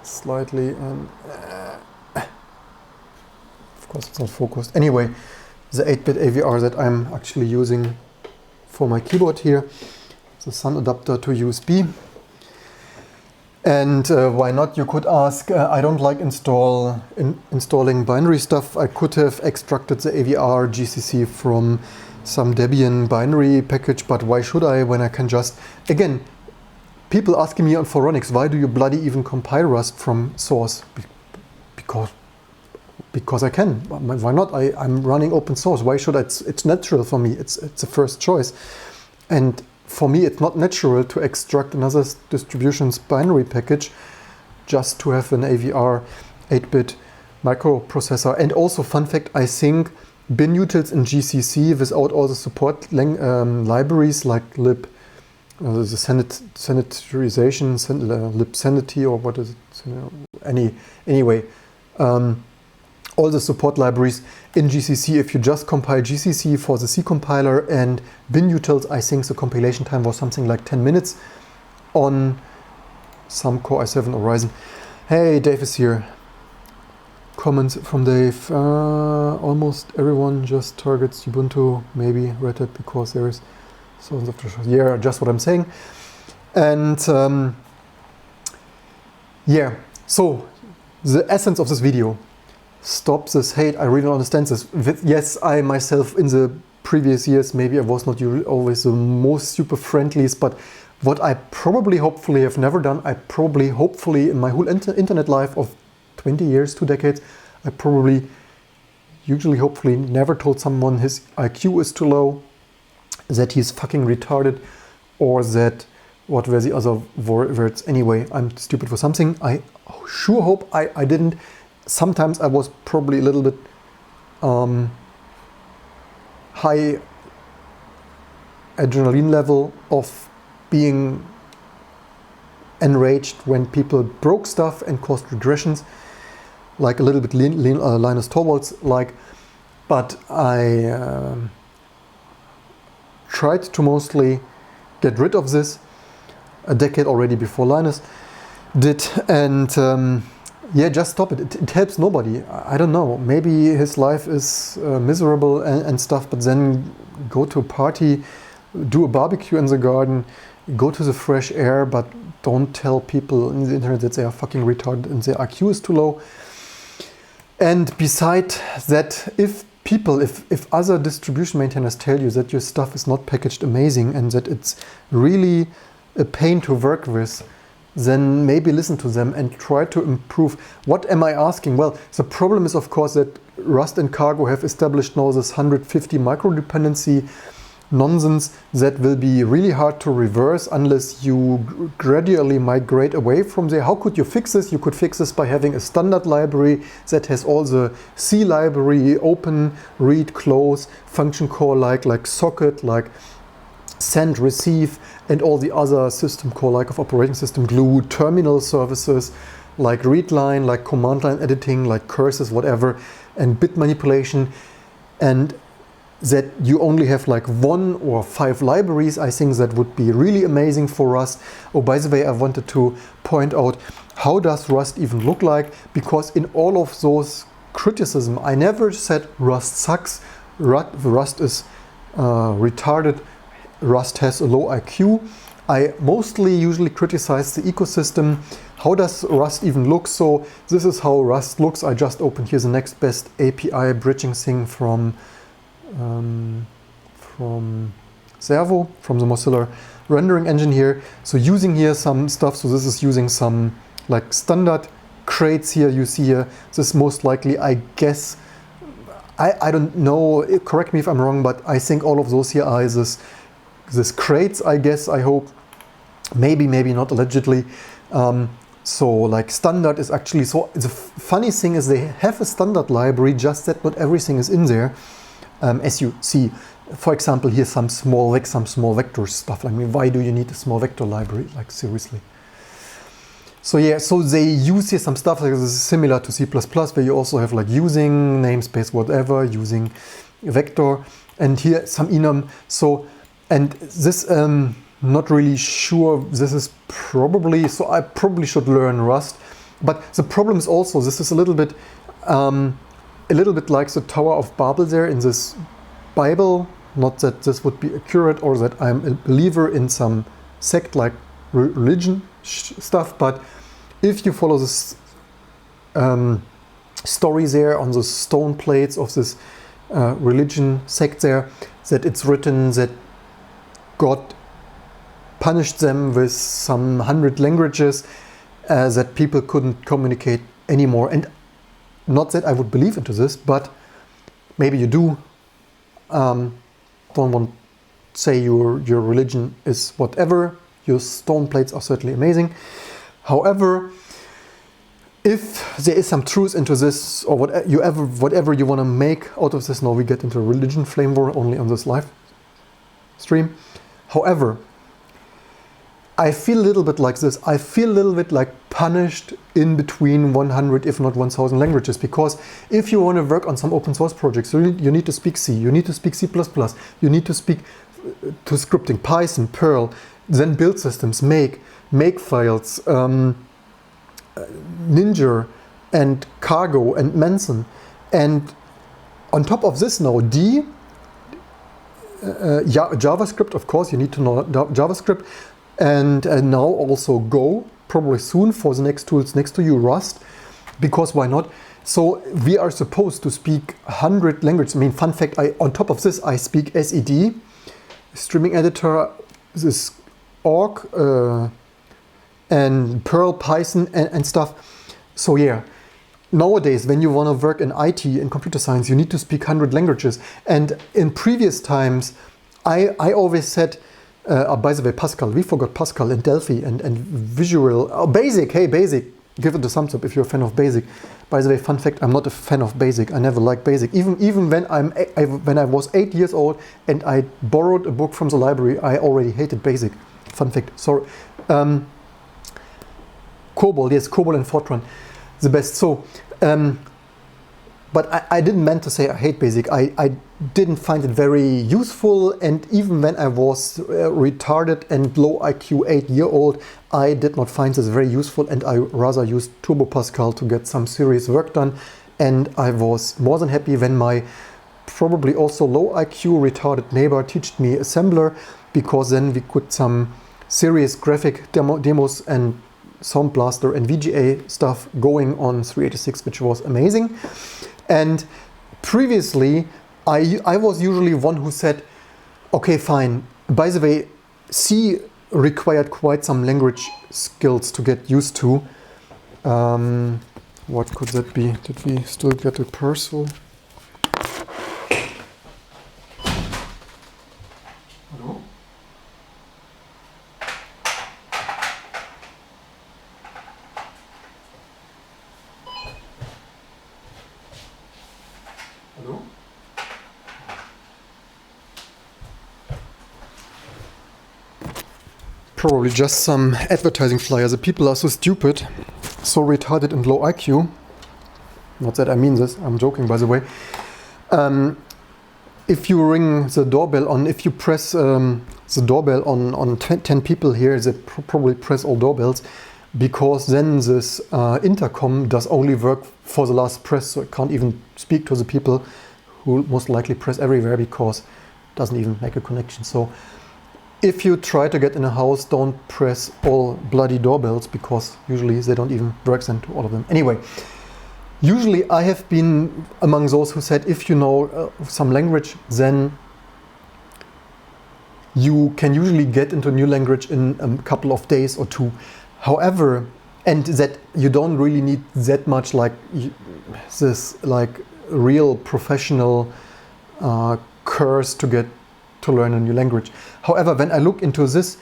slightly? Of course it's not focused. Anyway, the 8-bit AVR that I'm actually using for my keyboard here, the Sun adapter to USB. And why not, you could ask. I don't like installing binary stuff. I could have extracted the AVR GCC from some Debian binary package, but why should I, when I can just, again, people asking me on Phoronix, why do you bloody even compile Rust from source? Because I can. Why not? I'm running open source. Why should I? It's natural for me. It's the first choice. And for me, it's not natural to extract another distribution's binary package just to have an AVR 8-bit microprocessor. And also, fun fact, I think binutils in GCC without all the support libraries like lib, the sanitarization, libsanity, or what is it? Anyway, all the support libraries in GCC, if you just compile GCC for the C compiler and binutils, I think the compilation time was something like 10 minutes on some Core i7 or Ryzen. Hey, Dave is here. Comments from Dave. Almost everyone just targets Ubuntu, maybe Red Hat, because there is sounds of the show. Yeah, just what I'm saying. And yeah, so the essence of this video: stop this hate. I really don't understand this. Yes, I myself in the previous years, maybe I was not always the most super friendliest, but what I probably, hopefully have never done, I probably, hopefully in my whole internet life of 20 years, 2 decades, I probably, usually, hopefully, never told someone his IQ is too low, that he's fucking retarded, or that, what were the other words? Anyway, I'm stupid for something. I sure hope I didn't. Sometimes I was probably a little bit high adrenaline level of being enraged when people broke stuff and caused regressions, like a little bit Linus Torvalds like, but I tried to mostly get rid of this a decade already before Linus did, and yeah, just stop it. It helps nobody. I don't know, maybe his life is miserable and stuff, but then go to a party, do a barbecue in the garden, go to the fresh air, but don't tell people in the internet that they are fucking retarded and their IQ is too low. And beside that, if other distribution maintainers tell you that your stuff is not packaged amazing and that it's really a pain to work with, then maybe listen to them and try to improve. What am I asking? Well, the problem is, of course, that Rust and Cargo have established now this 150 microdependency nonsense that will be really hard to reverse unless you gradually migrate away from there. How could you fix this? You could fix this by having a standard library that has all the C library, open, read, close, function call like socket, like send, receive, and all the other system call like of operating system glue, terminal services like read line, like command line editing, like curses, whatever, and bit manipulation, and that you only have like 1 or 5 libraries. I think that would be really amazing for us. Oh, by the way, I wanted to point out how does Rust even look like? Because in all of those criticism, I never said Rust sucks, Rust is retarded, Rust has a low IQ. I mostly usually criticize the ecosystem. How does Rust even look? So this is how Rust looks. I just opened here the next best API bridging thing from Servo, from the Mozilla rendering engine here. So using here some stuff. So this is using some like standard crates here. You see here, this most likely, I guess, I don't know, correct me if I'm wrong, but I think all of those here are this crates, I guess, I hope. Maybe not, allegedly. So like standard is actually, so the funny thing is they have a standard library, just that not everything is in there. As you see, for example, here's some small vector stuff. I mean, why do you need a small vector library? Like, seriously. So yeah, so they use here some stuff like this is similar to C++, where you also have like using namespace, whatever, using vector, and here some enum. So, and this, not really sure, this is probably, so I probably should learn Rust. But the problem is also, this is a little bit like the Tower of Babel there in this Bible. Not that this would be accurate or that I'm a believer in some sect like religion stuff, but if you follow this story there on the stone plates of this religion sect there, that it's written that God punished them with some 100 languages, that people couldn't communicate anymore. And not that I would believe into this, but maybe you do. Don't want to say your religion is whatever. Your stone plates are certainly amazing. However, if there is some truth into this, or whatever you want to make out of this, now we get into a religion flame war only on this live stream. However, I feel a little bit like this. I feel a little bit like punished in between 100, if not 1,000 languages, because if you want to work on some open source projects, you need to speak C, you need to speak C++, you need to speak to scripting, Python, Perl, then build systems, make files, Ninja and Cargo and Manson. And on top of this now, JavaScript, of course, you need to know JavaScript. And now also Go, probably soon for the next tools next to you, Rust, because why not? So we are supposed to speak 100 languages. I mean, fun fact, on top of this, I speak SED, streaming editor, this org, and Perl, Python, and stuff. So yeah, nowadays, when you want to work in IT, in computer science, you need to speak 100 languages. And in previous times, I always said, by the way, Pascal, we forgot Pascal and Delphi and Visual, Basic, hey, Basic, give it a thumbs up if you're a fan of Basic. By the way, fun fact, I'm not a fan of Basic. I never liked Basic. Even when I was 8 years old and I borrowed a book from the library, I already hated Basic. Fun fact, sorry. COBOL, yes, COBOL and Fortran, the best. So, but I didn't meant to say I hate Basic. I didn't find it very useful, and even when I was retarded and low IQ 8-year-old, I did not find this very useful, and I rather used Turbo Pascal to get some serious work done. And I was more than happy when my probably also low IQ retarded neighbor taught me assembler, because then we could some serious graphic demos and Sound Blaster and VGA stuff going on 386, which was amazing. And previously, I was usually one who said, okay, fine. By the way, C required quite some language skills to get used to. What could that be? Did we still get a parcel? Hello? Hello? Probably just some advertising flyers. The people are so stupid, so retarded and low IQ. Not that I mean this, I'm joking, by the way. If you ring the doorbell on, if you press the doorbell on 10 people here, they probably press all doorbells. because then this intercom does only work for the last press, so it can't even speak to the people who most likely press everywhere because it doesn't even make a connection. So if you try to get in a house, don't press all bloody doorbells because usually they don't even work then to all of them. Anyway, usually I have been among those who said if you know some language, then you can usually get into a new language in a couple of days or two. However, and that you don't really need that much like this like real professional course to learn a new language. However, when I look into this,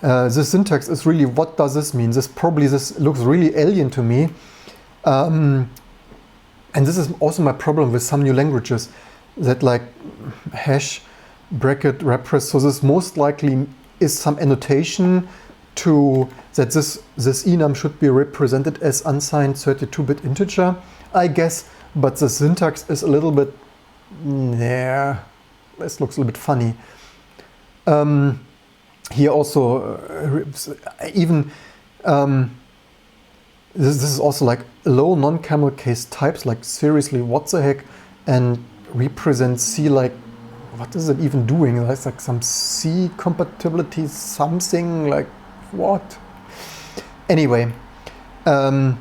this syntax is really, what does this mean? This looks really alien to me. And this is also my problem with some new languages, that like hash, bracket, repress. So this most likely is some annotation to that this enum should be represented as unsigned 32-bit integer, I guess. But the syntax is a little bit, yeah, this looks a little bit funny. Here also, even this is also like low non-camel case types, like seriously, what the heck, and represent C, like what is it even doing? That's like some C compatibility something, like what? Anyway, then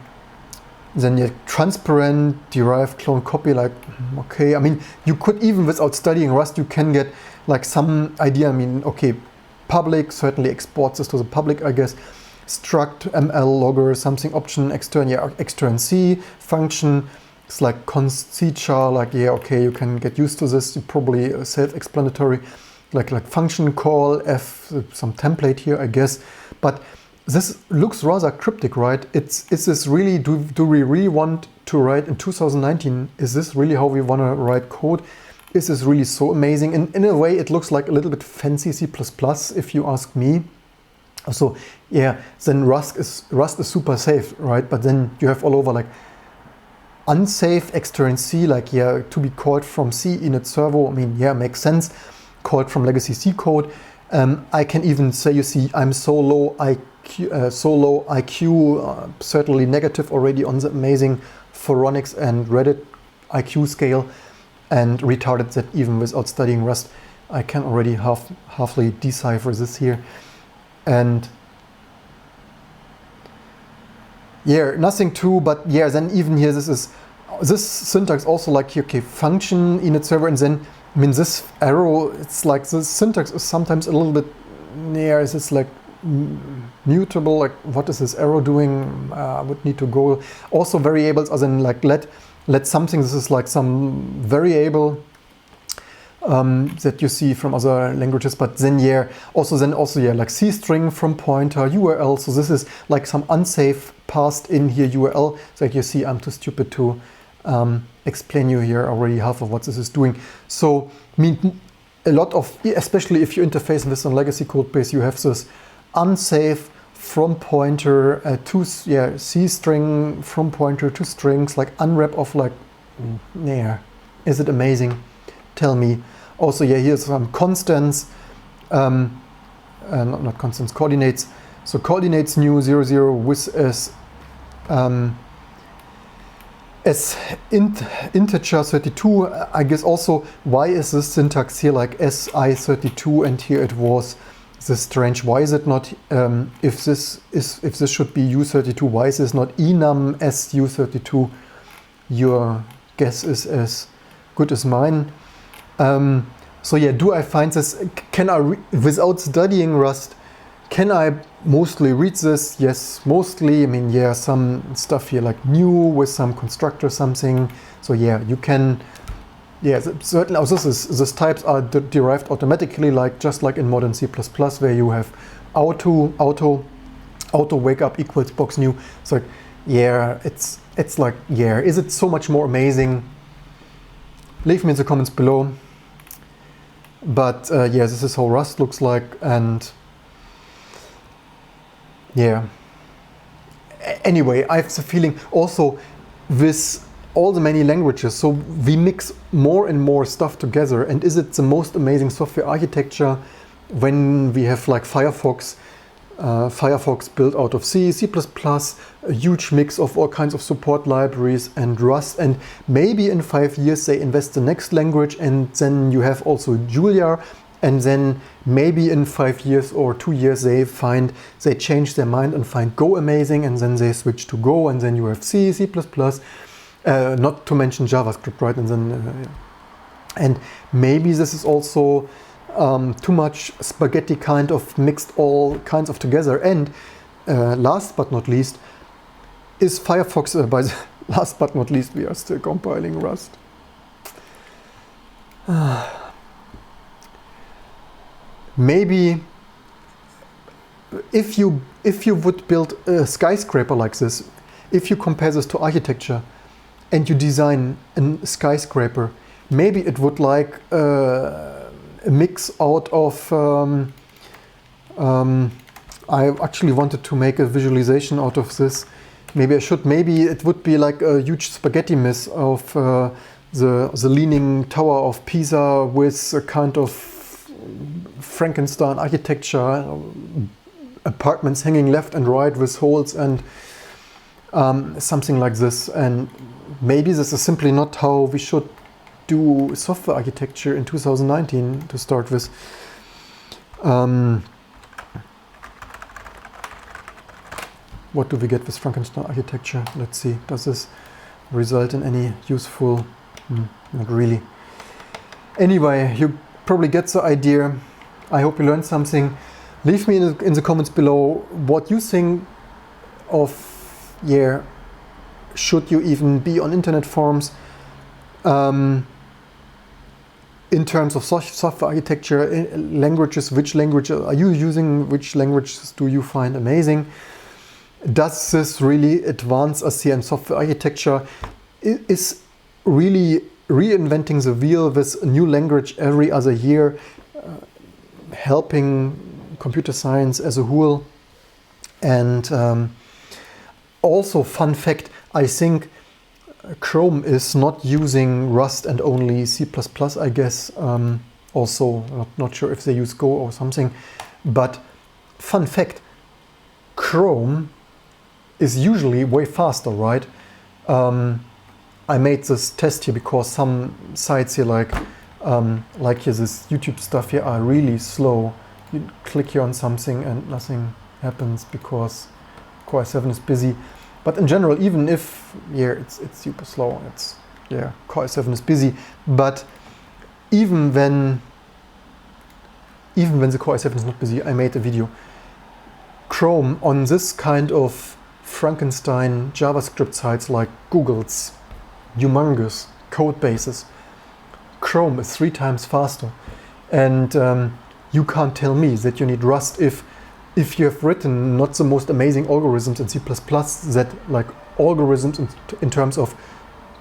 yeah, transparent, derived, clone, copy, like okay, I mean you could even without studying Rust you can get like some idea. I mean, okay, public certainly exports this to the public, I guess. Struct, ML, logger, something, option, extern, yeah, extern C, function, it's like const C char, like yeah, okay, you can get used to this, you probably self-explanatory, like function call, F, some template here, I guess. But this looks rather cryptic, right? Is this really, do we really want to write in 2019, is this really how we want to write code? Is this really so amazing? And in a way, it looks like a little bit fancy C++, if you ask me. So yeah, then Rust is super safe, right? But then you have all over like unsafe extern C, like yeah, to be called from C init servo. I mean, yeah, makes sense. Called from legacy C code. I can even say, you see, I'm so low IQ, certainly negative already on the amazing Phoronix and Reddit IQ scale, and retarded that even without studying Rust, I can already halfly decipher this here. And yeah, nothing too, but yeah, then even here, this syntax also like, okay, function init server, and then, I mean, this arrow, it's like the syntax is sometimes a little bit, yeah, is this like mutable, like what is this arrow doing? Would need to go. Also variables, as in like let something, this is like some variable that you see from other languages, but then yeah, also yeah, like C string from pointer, URL, so this is like some unsafe passed in here URL. So like you see, I'm too stupid to explain you here already half of what this is doing. So I mean, a lot of, especially if you interface with some legacy code base, you have this unsafe from pointer to C string from pointer to strings, like unwrap of like, yeah, is it amazing? Tell me. Also, yeah, here's some constants, not constants, coordinates. So coordinates new 00 with as integer 32. I guess also, why is this syntax here like SI32 and here it was this strange? Why is it not, if this should be U32, why is this not enum SU32? Your guess is as good as mine. So yeah, do I find this, can I, without studying Rust, can I mostly read this? Yes, mostly. I mean, yeah, some stuff here like new with some constructor something. So yeah, you can, yeah, certainly, also this types are derived automatically, like just like in modern C++, where you have auto wake up equals box new. So yeah, it's like, yeah, is it so much more amazing? Leave me in the comments below. But yeah, this is how Rust looks like, and yeah. Anyway, I have the feeling also with all the many languages, so we mix more and more stuff together, and is it the most amazing software architecture when we have like Firefox Firefox built out of C, C++, a huge mix of all kinds of support libraries and Rust, and maybe in 5 years they invest the next language, and then you have also Julia, and then maybe in 5 years or 2 years they change their mind and find Go amazing, and then they switch to Go, and then you have C, C++, not to mention JavaScript, right? And then and maybe this is also too much spaghetti, kind of mixed all kinds of together. And last but not least is Firefox, last but not least, we are still compiling Rust. Maybe if you would build a skyscraper like this, if you compare this to architecture and you design a skyscraper, maybe it would like a mix out of I actually wanted to make a visualization out of this. Maybe it would be like a huge spaghetti mess of the Leaning Tower of Pisa with a kind of Frankenstein architecture, apartments hanging left and right with holes, and something like this. And maybe this is simply not how we should do software architecture in 2019 to start with. What do we get with Frankenstein architecture? Let's see. Does this result in any useful? Not really. Anyway, you probably get the idea. I hope you learned something. Leave me in the comments below what you think of, should you even be on internet forums in terms of software architecture, languages, which languages are you using, which languages do you find amazing? Does this really advance ASEAN software architecture? Is really reinventing the wheel with a new language every other year helping computer science as a whole? And also, fun fact, I think Chrome is not using Rust and only C++, I guess. Also, not sure if they use Go or something. But fun fact, Chrome is usually way faster, right? I made this test here because some sites here, like here, this YouTube stuff here, are really slow. You click here on something and nothing happens because Core i7 is busy. But in general, even if it's super slow, Core i7 is busy. But even when the Core i7 is not busy, I made a video. Chrome on this kind of Frankenstein JavaScript sites like Google's humongous code bases, Chrome is 3 times faster. And you can't tell me that you need Rust if you have written not the most amazing algorithms in C++, that like algorithms in terms of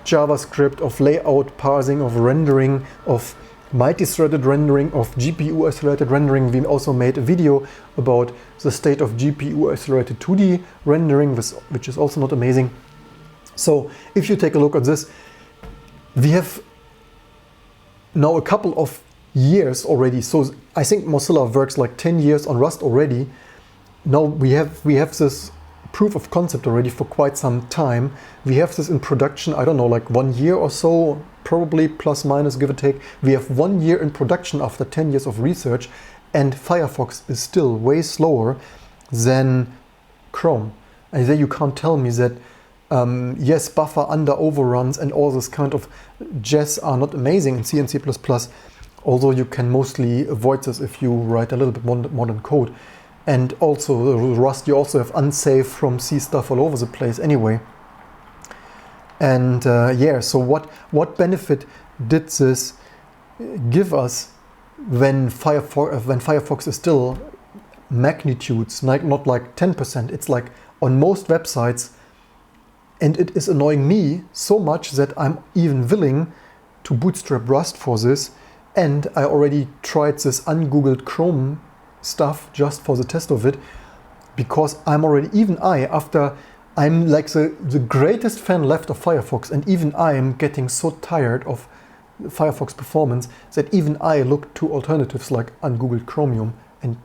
JavaScript, of layout, parsing, of rendering, of multi-threaded rendering, of GPU accelerated rendering. We also made a video about the state of GPU accelerated 2D rendering, which is also not amazing. So if you take a look at this, we have now a couple of years already. So I think Mozilla works like 10 years on Rust already. Now we have this proof of concept already for quite some time. We have this in production, I don't know, like 1 year or so, probably plus minus, give or take. We have 1 year in production after 10 years of research, and Firefox is still way slower than Chrome. And there you can't tell me that yes, buffer under overruns and all this kind of jazz are not amazing in C and C++, although you can mostly avoid this if you write a little bit modern code. And also Rust, you also have unsafe from C stuff all over the place anyway. And so what benefit did this give us when Firefox is still magnitudes, like not like 10%, it's like on most websites. And it is annoying me so much that I'm even willing to bootstrap Rust for this. And I already tried this ungoogled Chrome stuff just for the test of it, because I'm like the greatest fan left of Firefox, and even I am getting so tired of Firefox performance that even I look to alternatives like ungoogled Chromium. And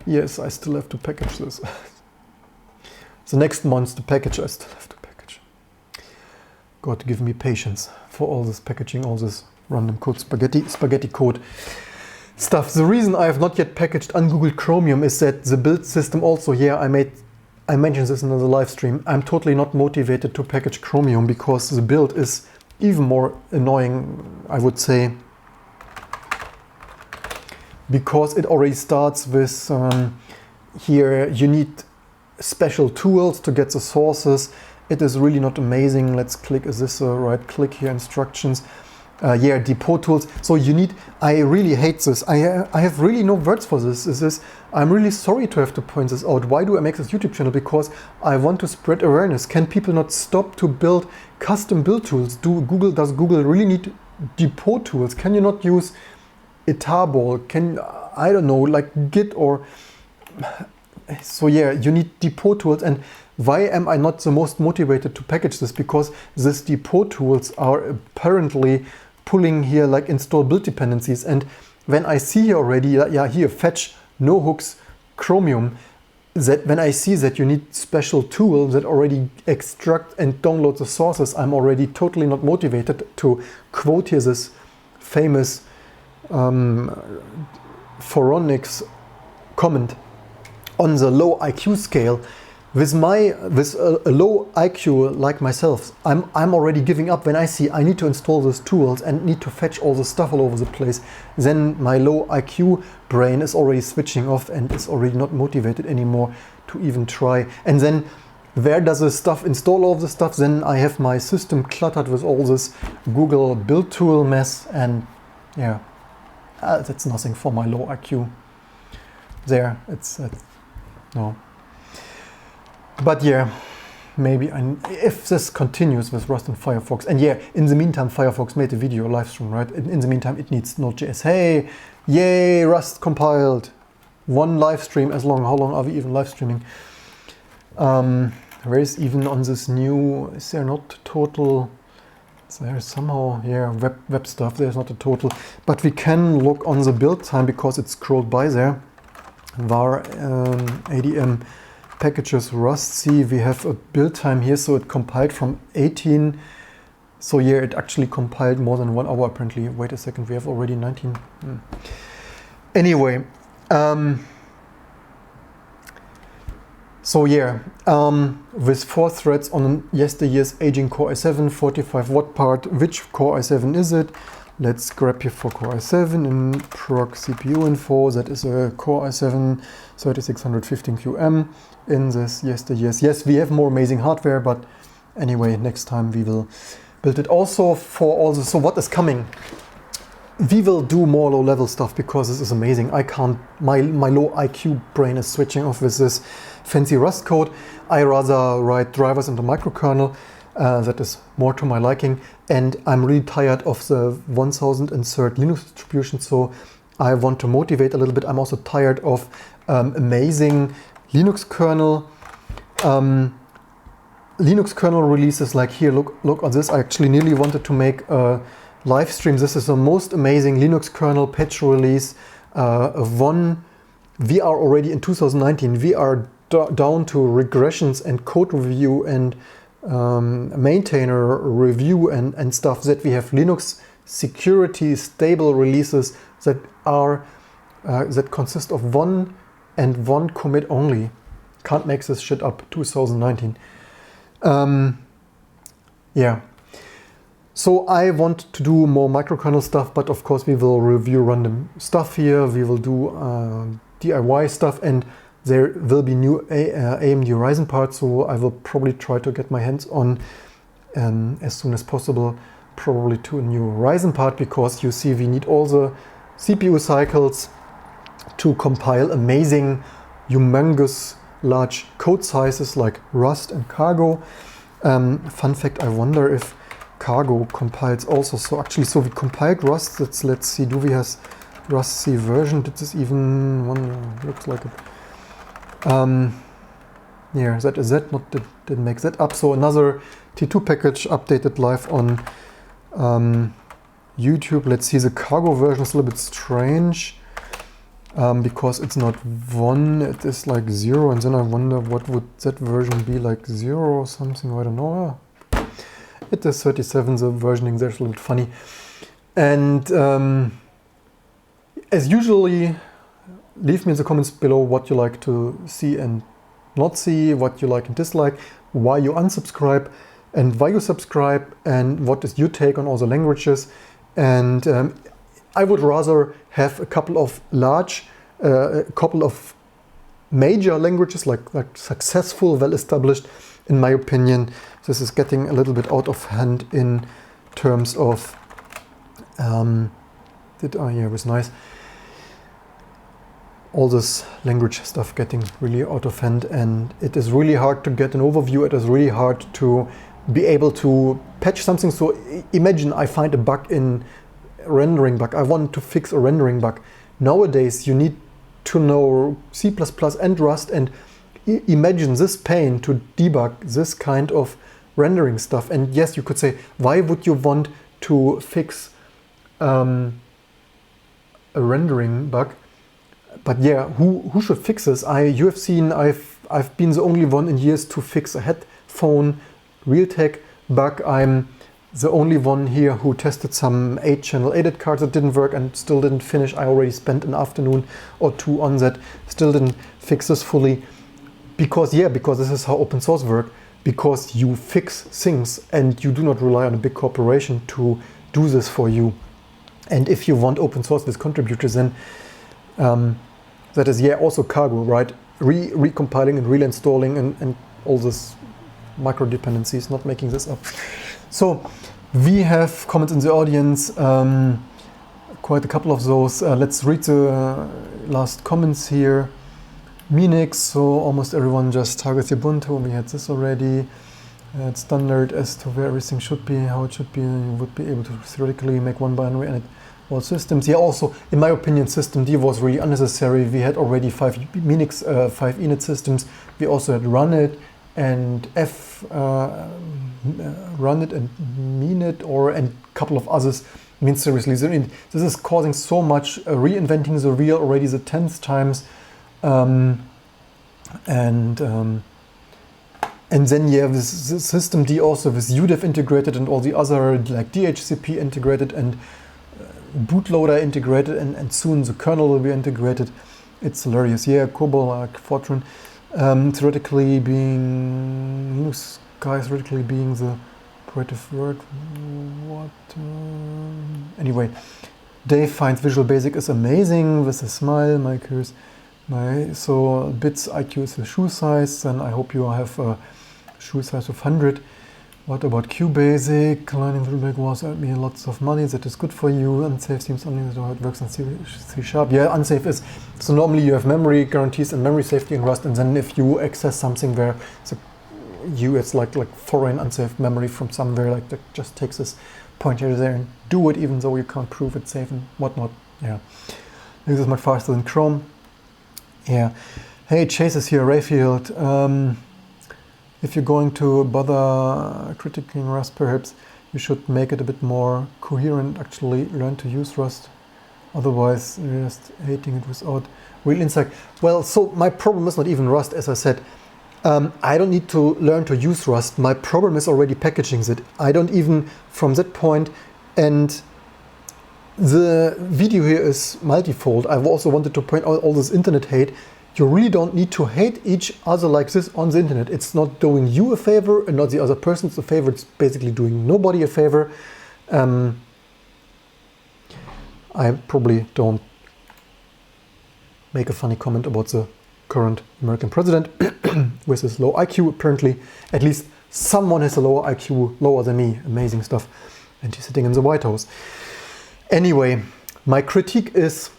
Yes, I still have to package this. The next monster package I still have to package. God, give me patience for all this packaging, all this random code, spaghetti code stuff. The reason I have not yet packaged ungoogled Chromium is that the build system also, I mentioned this in the live stream, I'm totally not motivated to package Chromium because the build is even more annoying, I would say, because it already starts with here you need special tools to get the sources. It is really not amazing. Let's click, is this a right click here, instructions? Yeah, depot tools. So you need, I really hate this. I have really no words for this. I'm really sorry to have to point this out. Why do I make this YouTube channel? Because I want to spread awareness. Can people not stop to build custom build tools? Does Google really need depot tools? Can you not use Etarball? I don't know, like Git or... So yeah, you need depot tools. And why am I not the most motivated to package this? Because these depot tools are apparently pulling here like install build dependencies. And when I see here already, yeah, here fetch no hooks Chromium, that when I see that you need special tools that already extract and download the sources, I'm already totally not motivated to quote here this famous Phoronix comment on the low IQ scale. With a low IQ like myself, I'm already giving up when I see I need to install those tools and need to fetch all the stuff all over the place. Then my low IQ brain is already switching off and is already not motivated anymore to even try. And then where does the stuff install all of the stuff? Then I have my system cluttered with all this Google build tool mess, and yeah, that's nothing for my low IQ. There, it's no. But yeah, maybe if this continues with Rust and Firefox, and yeah, in the meantime, Firefox made a video live stream, right? In the meantime, it needs Node.js. Hey, yay, Rust compiled. One live stream as long. How long are we even live streaming? There is even on this new, is there not total? There's somehow, yeah, web stuff. There's not a total, but we can look on the build time because it's scrolled by there. var adm packages rustc, we have a build time here, so it compiled from 18. So yeah, it actually compiled more than 1 hour apparently. Wait a second, we have already 19. Anyway, so yeah, with 4 threads on yesterday's aging Core i7 45 watt part. Which Core i7 is it? Let's grab here for Core i7 in proc CPU info. That is a Core i7 3615QM in this yesterday's. Yes, we have more amazing hardware, but anyway, next time we will build it. Also for all the, so what is coming? We will do more low-level stuff because this is amazing. I can't, my low IQ brain is switching off with this fancy Rust code. I rather write drivers into microkernel. That is more to my liking, and I'm really tired of the 1003rd Linux distribution, so I want to motivate a little bit. I'm also tired of amazing Linux kernel releases like here. Look at this. I actually nearly wanted to make a live stream. This is the most amazing Linux kernel patch release. We are already in 2019. We are down to regressions and code review and maintainer review and stuff, that we have Linux security stable releases that are that consist of one commit only. Can't make this shit up. 2019. Yeah. So I want to do more microkernel stuff, but of course we will review random stuff here. We will do DIY stuff, and there will be new AMD Ryzen parts, so I will probably try to get my hands on as soon as possible, probably to a new Ryzen part, because you see we need all the CPU cycles to compile amazing, humongous, large code sizes like Rust and Cargo. Fun fact, I wonder if Cargo compiles also. So actually, so we compiled Rust. Let's see, do we have Rust C version? Did this even one? Looks like it. Yeah, that is that. Not didn't make that up. So another T2 package updated live on YouTube. Let's see, the Cargo version is a little bit strange. because it's not 1, it is like 0, and then I wonder what would that version be, like 0 or something, I don't know. It is 37, the versioning there's a little bit funny. And as usually, leave me in the comments below what you like to see and not see, what you like and dislike, why you unsubscribe and why you subscribe, and what is your take on all the languages. And I would rather have a couple of major languages, like successful, well-established. In my opinion, this is getting a little bit out of hand in terms of, it was nice. All this language stuff getting really out of hand, and it is really hard to get an overview. It is really hard to be able to patch something. So imagine I find a bug in rendering bug. I want to fix a rendering bug. Nowadays you need to know C++ and Rust, and imagine this pain to debug this kind of rendering stuff. And yes, you could say, why would you want to fix a rendering bug? But yeah, who should fix this? You have seen I've been the only one in years to fix a headphone Realtek bug. I'm the only one here who tested some 8-channel ADAT cards that didn't work and still didn't finish. I already spent an afternoon or 2 on that, still didn't fix this fully. Because this is how open source work. Because you fix things and you do not rely on a big corporation to do this for you. And if you want open source with contributors, then that is also cargo, right? Recompiling and reinstalling and all this micro dependencies, not making this up. So we have comments in the audience, quite a couple of those. Let's read the last comments here. Minix, so almost everyone just targets Ubuntu. We had this already. It's standard as to where everything should be, how it should be. You would be able to theoretically make one binary and all systems. Yeah, also, in my opinion, systemd was really unnecessary. We had already 5 Minix 5 init systems. We also had runit and runit and minit and a couple of others. I mean, seriously, this is causing so much reinventing the wheel already the 10th times. And then you have this systemd also with UDEV integrated and all the other like DHCP integrated and bootloader integrated, and soon the kernel will be integrated. It's hilarious. Yeah, COBOL, like Fortran, theoretically being Linux guy, theoretically being the operative word. What? Anyway, Dave finds Visual Basic is amazing with a smile. So bits IQ is the shoe size, and I hope you have a shoe size of 100. What about QBasic? Learning Visual Basic was me lots of money. That is good for you. Unsafe seems only how it works in C#. Yeah, unsafe is, so normally you have memory guarantees and memory safety in Rust, and then if you access something where it's like foreign unsafe memory from somewhere, like that just takes this pointer there and do it, even though you can't prove it's safe and whatnot. Yeah, this is much faster than Chrome. Yeah. Hey, Chase is here, Rayfield. If you're going to bother critiquing Rust, perhaps you should make it a bit more coherent, actually learn to use Rust. Otherwise, you're just hating it without real insight. Well, so my problem is not even Rust, as I said. I don't need to learn to use Rust. My problem is already packaging it. I don't even, from that point, and the video here is multifold. I've also wanted to point out all this internet hate. You really don't need to hate each other like this on the internet. It's not doing you a favor and not the other person a favor. It's basically doing nobody a favor. I probably don't make a funny comment about the current American president with his low IQ. Apparently, at least someone has a lower IQ, lower than me. Amazing stuff. And he's sitting in the White House. Anyway, my critique is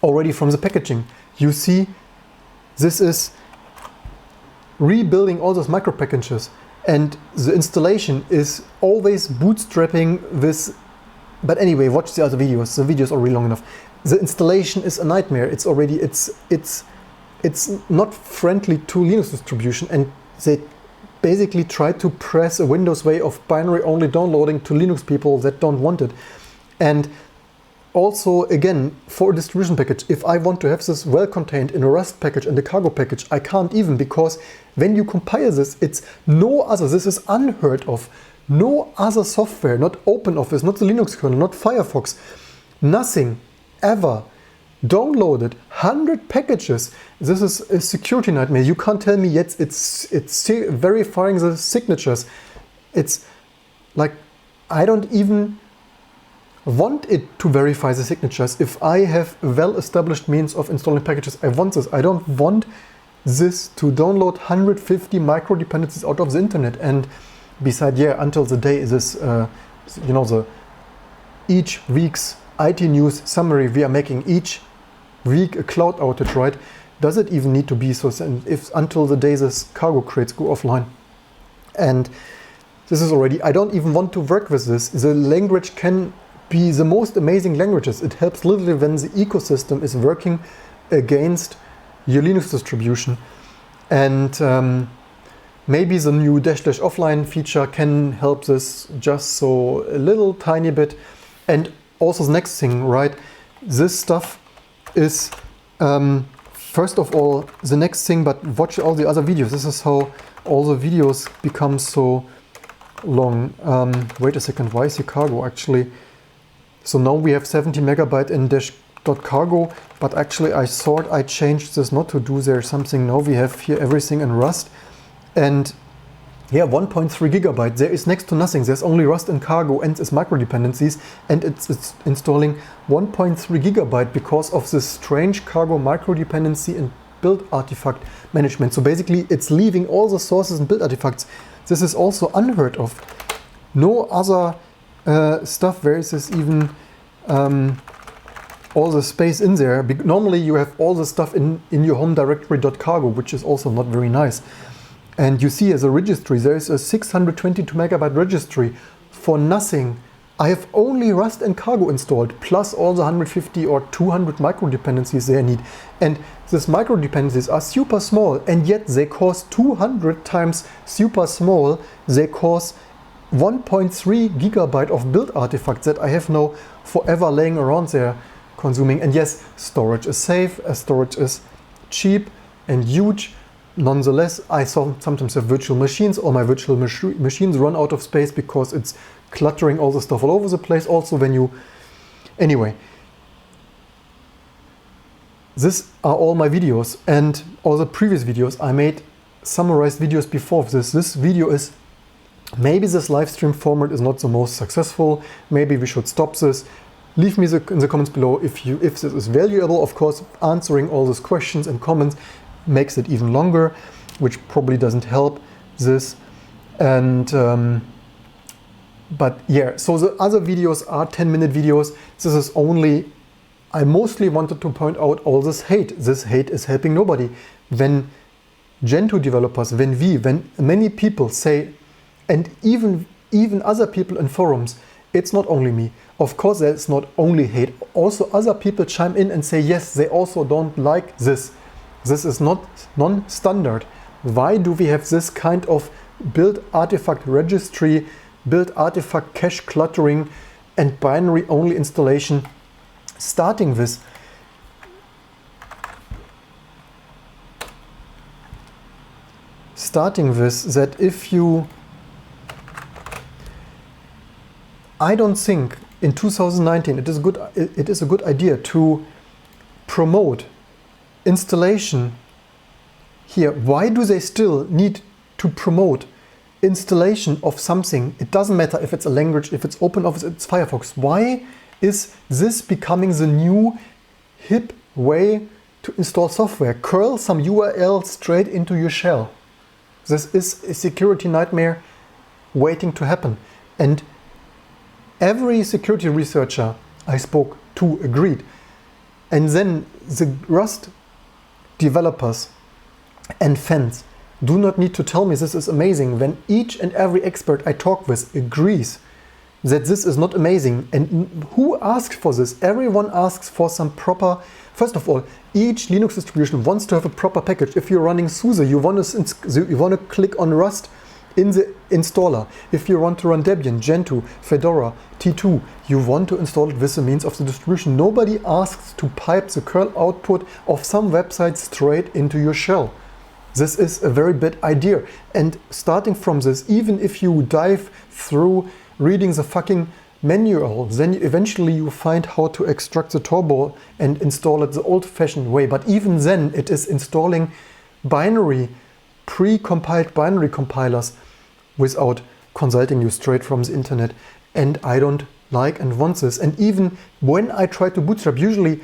already from the packaging. You see, this is rebuilding all those micro packages, and the installation is always bootstrapping this. But anyway, watch the other videos. The videos are really long enough. The installation is a nightmare. It's already it's not friendly to Linux distribution, and they basically try to press a Windows way of binary only downloading to Linux people that don't want it. And also, again, for a distribution package, if I want to have this well contained in a Rust package and a cargo package, I can't even, because when you compile this, it's no other, this is unheard of. No other software, not OpenOffice, not the Linux kernel, not Firefox, nothing ever downloaded 100 packages. This is a security nightmare. You can't tell me yet it's verifying the signatures. It's like, I don't even want it to verify the signatures. If I have a well-established means of installing packages, I want this. I don't want this to download 150 micro dependencies out of the internet. And beside, until the day is this, the each week's IT news summary we are making each week a cloud outage, right? Does it even need to be so? If until the day this cargo crates go offline, and this is already, I don't even want to work with this. The language can be the most amazing languages. It helps literally when the ecosystem is working against your Linux distribution. And maybe the new --offline feature can help this just so a little tiny bit. And also the next thing, right? This stuff is, first of all, the next thing, but watch all the other videos. This is how all the videos become so long. Wait a second, why is here cargo actually? So now we have 70 megabyte in --cargo, but actually I thought I changed this not to do there something. Now we have here everything in Rust. And 1.3 gigabyte, there is next to nothing. There's only Rust and cargo and its micro dependencies, and it's installing 1.3 gigabyte because of this strange cargo micro dependency and build artifact management. So basically it's leaving all the sources and build artifacts. This is also unheard of. No other stuff where is this even all the space in there. Normally you have all the stuff in your home directory .cargo, which is also not very nice. And you see as a registry, there is a 622 megabyte registry for nothing. I have only Rust and cargo installed, plus all the 150 or 200 micro dependencies they need. And these micro dependencies are super small, and yet they cause 200 times super small. They cause 1.3 gigabyte of build artifacts that I have now forever laying around there consuming. And yes, storage is safe, storage is cheap and huge. Nonetheless, I sometimes have virtual machines, or my virtual machines run out of space because it's cluttering all the stuff all over the place. Also when you... Anyway, these are all my videos and all the previous videos. I made summarized videos before this. This video is... Maybe this live stream format is not the most successful. Maybe we should stop this. Leave me in the comments below if this is valuable. Of course, answering all those questions and comments makes it even longer, which probably doesn't help this. And but so the other videos are 10-minute videos. This is only, I mostly wanted to point out all this hate. This hate is helping nobody. When Gentoo developers, when many people say, and even other people in forums, it's not only me. Of course, there's not only hate. Also other people chime in and say, yes, they also don't like this. This is not non-standard. Why do we have this kind of build artifact registry, build artifact cache cluttering, and binary only installation? Starting with that, if you... I don't think in 2019 it is a good idea to promote installation here. Why do they still need to promote installation of something? It doesn't matter if it's a language, if it's OpenOffice, it's Firefox. Why is this becoming the new hip way to install software? Curl some URL straight into your shell. This is a security nightmare waiting to happen. And every security researcher I spoke to agreed. And then the Rust developers and fans do not need to tell me this is amazing when each and every expert I talk with agrees that this is not amazing. And who asked for this? Everyone asks for some proper... First of all, each Linux distribution wants to have a proper package. If you're running SUSE, you want to click on Rust in the installer. If you want to run Debian, Gentoo, Fedora, T2, you want to install it with the means of the distribution. Nobody asks to pipe the curl output of some website straight into your shell. This is a very bad idea. And starting from this, even if you dive through reading the fucking manual, then eventually you find how to extract the turbo and install it the old-fashioned way. But even then, it is installing binary, pre-compiled binary compilers without consulting you straight from the internet. And I don't like and want this. And even when I try to bootstrap, usually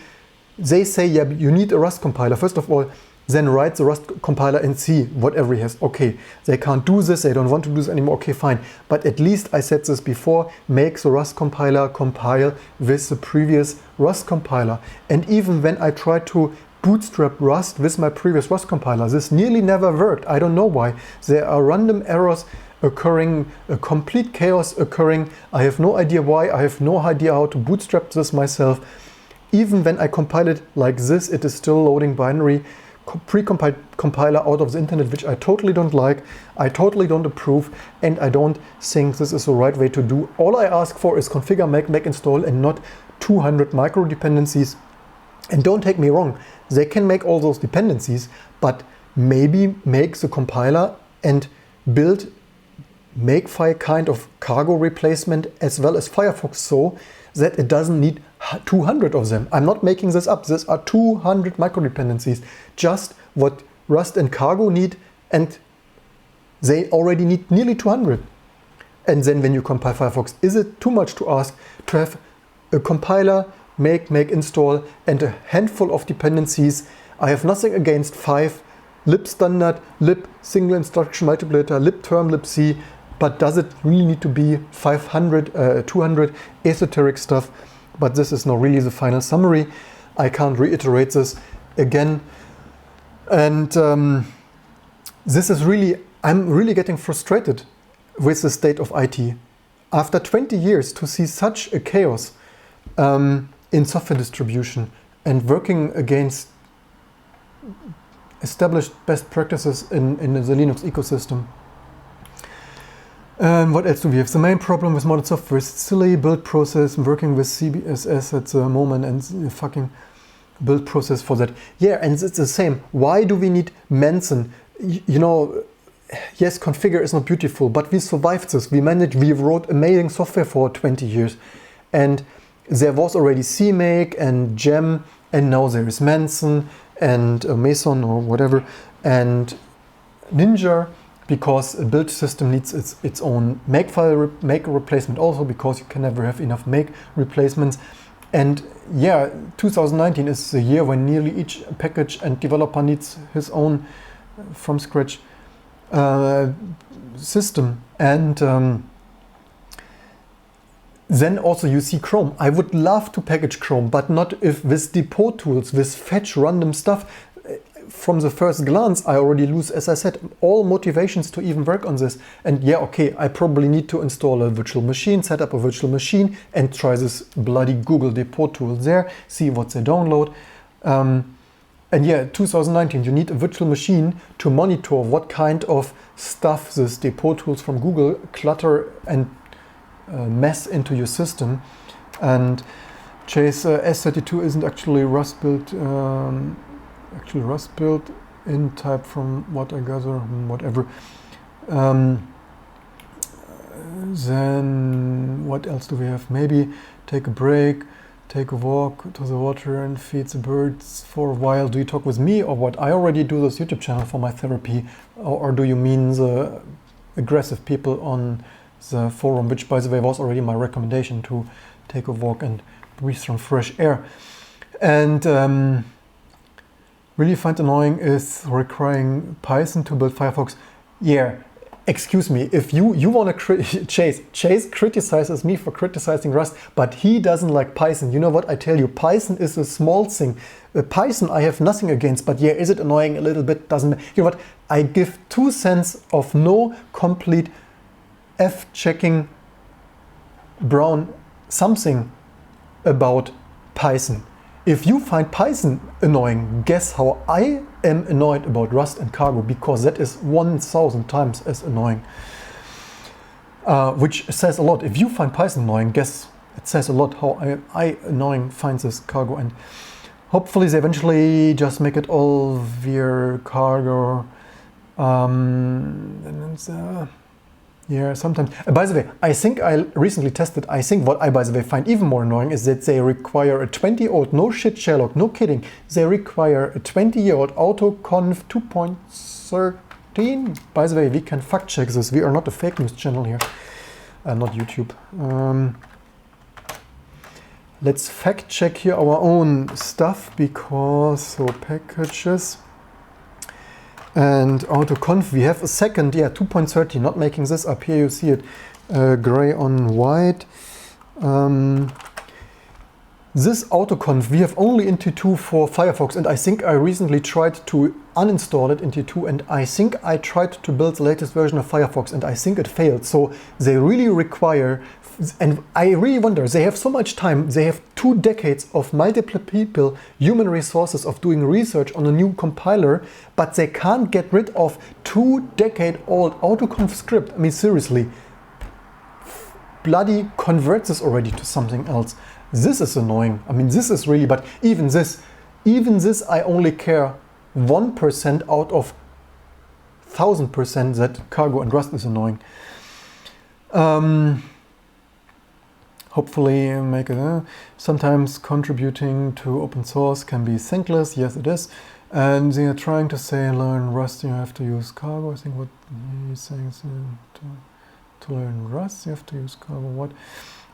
they say, yeah, you need a Rust compiler. First of all, then write the Rust compiler and see whatever he has. Okay, they can't do this, they don't want to do this anymore. Okay, fine. But at least I said this before, make the Rust compiler compile with the previous Rust compiler. And even when I tried to bootstrap Rust with my previous Rust compiler, this nearly never worked. I don't know why. There are random errors occurring, a complete chaos occurring. I have no idea why. I have no idea how to bootstrap this myself. Even when I compile it like this, it is still loading binary pre-compiled compiler out of the internet, which I totally don't like, I totally don't approve, and I don't think this is the right way to do. All I ask for is configure, make install, and not 200 micro dependencies. And don't take me wrong, they can make all those dependencies, but maybe make the compiler and build Makefile kind of cargo replacement as well as Firefox so that it doesn't need 200 of them. I'm not making this up. These are 200 micro dependencies, just what Rust and Cargo need, and they already need nearly 200. And then when you compile Firefox, is it too much to ask to have a compiler, make install, and a handful of dependencies? I have nothing against 5, lib standard, lib single instruction multiplicator, lib term, libc, but does it really need to be 500, 200 esoteric stuff? But this is now really the final summary. I can't reiterate this again. And this is really, I'm really getting frustrated with the state of IT. After 20 years to see such a chaos in software distribution and working against established best practices in the Linux ecosystem. What else do we have? The main problem with modern software is silly build process, working with CBSS at the moment and the fucking build process for that. Yeah, and it's the same. Why do we need Manson? You know, yes, configure is not beautiful, but we survived this. We managed, we wrote amazing software for 20 years. And there was already CMake and Gem, and now there is Manson and Mason or whatever, and Ninja, because a build system needs its own Makefile maker replacement also, because you can never have enough make replacements. And yeah, 2019 is the year when nearly each package and developer needs his own from scratch system. And then also you see Chrome. I would love to package Chrome, but not if with depot tools, with fetch random stuff. From the first glance, I already lose, as I said, all motivations to even work on this. And yeah, okay, I probably need to install a virtual machine, set up a virtual machine, and try this bloody Google depot tool there, see what they download. And yeah, 2019, you need a virtual machine to monitor what kind of stuff this depot tools from Google clutter and mess into your system. And Chase S32 isn't actually Rust built. Actually Rust built in type from what I gather, whatever. Then what else do we have? Maybe take a break, take a walk to the water and feed the birds for a while. Do you talk with me or what? I already do this YouTube channel for my therapy. Or do you mean the aggressive people on the forum, which by the way was already my recommendation to take a walk and breathe some fresh air. And really find annoying is requiring Python to build Firefox. Yeah, excuse me, if you want to Chase criticizes me for criticizing Rust, but he doesn't like Python. You know what I tell you, Python is a small thing. Python I have nothing against, but yeah, is it annoying a little bit? Doesn't, you know what, I give 2 cents of no complete F-checking brown something about Python. If you find Python annoying, guess how I am annoyed about Rust and Cargo, because that is 1000 times as annoying. which says a lot. If you find Python annoying, guess it says a lot how I annoying finds this cargo. And hopefully they eventually just make it all via cargo. And it's, yeah, sometimes. By the way, I think I recently tested. I think what I, by the way, find even more annoying is that they require a 20-year-old, no shit, Sherlock, no kidding. They require a 20-year-old AutoConf 2.13. By the way, we can fact check this. We are not a fake news channel here, not YouTube. Let's fact check here our own stuff because so packages. And AutoConf, we have a second, yeah, 2.30, not making this up. Here you see it, gray on white. This AutoConf, we have only in T2 for Firefox, and I think I recently tried to uninstall it in T2, and I think I tried to build the latest version of Firefox, and I think it failed. So they really require, and I really wonder, they have so much time, they have 2 decades of multiple people, human resources of doing research on a new compiler, but they can't get rid of 2-decade-old AutoConf script. I mean, seriously, bloody convert this already to something else. This is annoying. I mean, this is really, but even this, I only care 1% out of 1000% that Cargo and Rust is annoying. Hopefully make it, sometimes contributing to open source can be thankless. Yes, it is. And they are trying to say learn Rust, you have to use Cargo. I think what he's saying is to learn Rust, you have to use Cargo. What?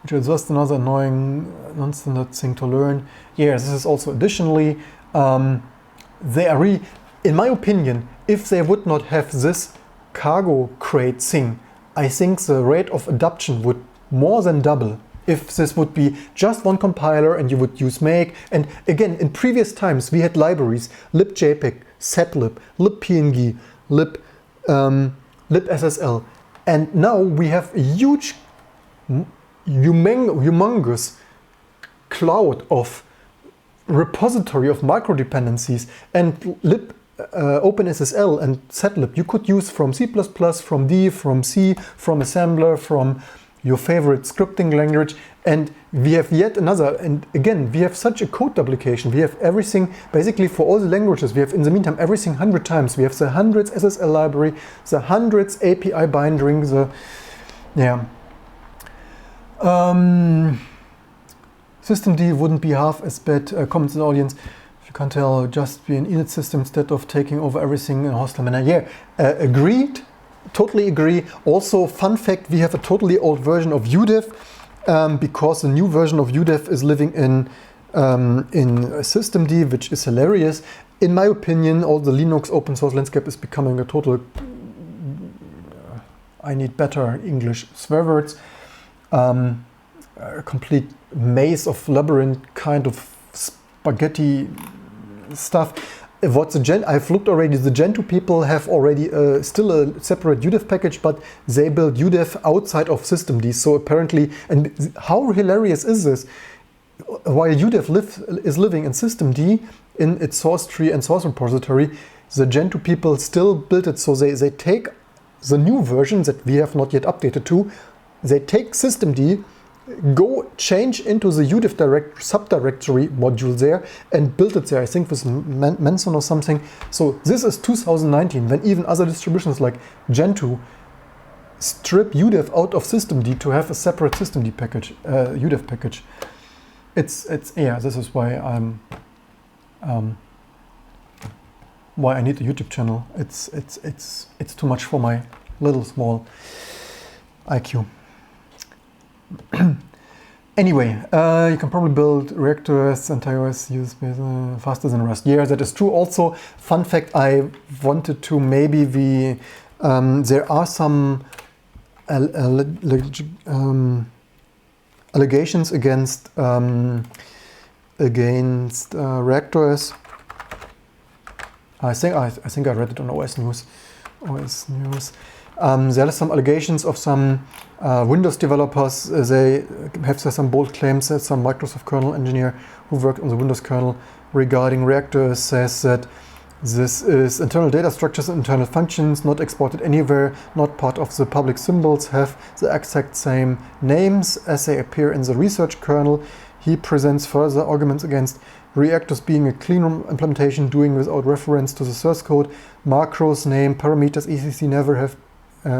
Which is just another annoying non-standard thing to learn. Yeah, this is also additionally, they are really, in my opinion, if they would not have this cargo crate thing, I think the rate of adoption would more than double. If this would be just one compiler and you would use make, and again, in previous times we had libraries, libjpeg, setlib, libpng, libssl, and now we have a huge humongous cloud of repository of micro dependencies, and OpenSSL and setlib you could use from C++, from D, from C, from assembler, from your favorite scripting language, and we have yet another, and again we have such a code duplication. We have everything basically for all the languages. We have in the meantime everything 100 times. We have the hundreds SSL library, the hundreds API binding, the yeah. Systemd wouldn't be half as bad. Comments in the audience, if you can't tell, just be an init system instead of taking over everything in a hostile manner. Yeah, agreed, totally agree. Also, fun fact, we have a totally old version of UDEV because the new version of UDEV is living in Systemd, which is hilarious. In my opinion, all the Linux open source landscape is becoming a total, I need better English swear words. A complete maze of labyrinth kind of spaghetti stuff. What's the Gen? I've looked already. The Gentoo people have already still a separate UDEV package, but they build UDEV outside of Systemd. So apparently, and how hilarious is this? While UDEV is living in Systemd in its source tree and source repository, the Gentoo people still build it. So they take the new version that we have not yet updated to. They take Systemd, go change into the UDEV subdirectory module there and build it there, I think with Manson or something. So this is 2019, when even other distributions like Gentoo strip UDEV out of Systemd to have a separate Systemd package, UDEV package. It's yeah, this is why why I need a YouTube channel. It's too much for my little small IQ. Anyway, you can probably build reactors and TiOS use faster than Rust. Yeah, that is true. Also, fun fact, I wanted to maybe there are some allegations against reactors. I think I read it on OS News. There are some allegations of some Windows developers. They have some bold claims that some Microsoft kernel engineer who worked on the Windows kernel regarding reactors says that This is internal data structures and internal functions, not exported anywhere, not part of the public symbols, have the exact same names as they appear in the research kernel. He presents further arguments against reactors being a cleanroom implementation, doing without reference to the source code. Macros, name, parameters, etc.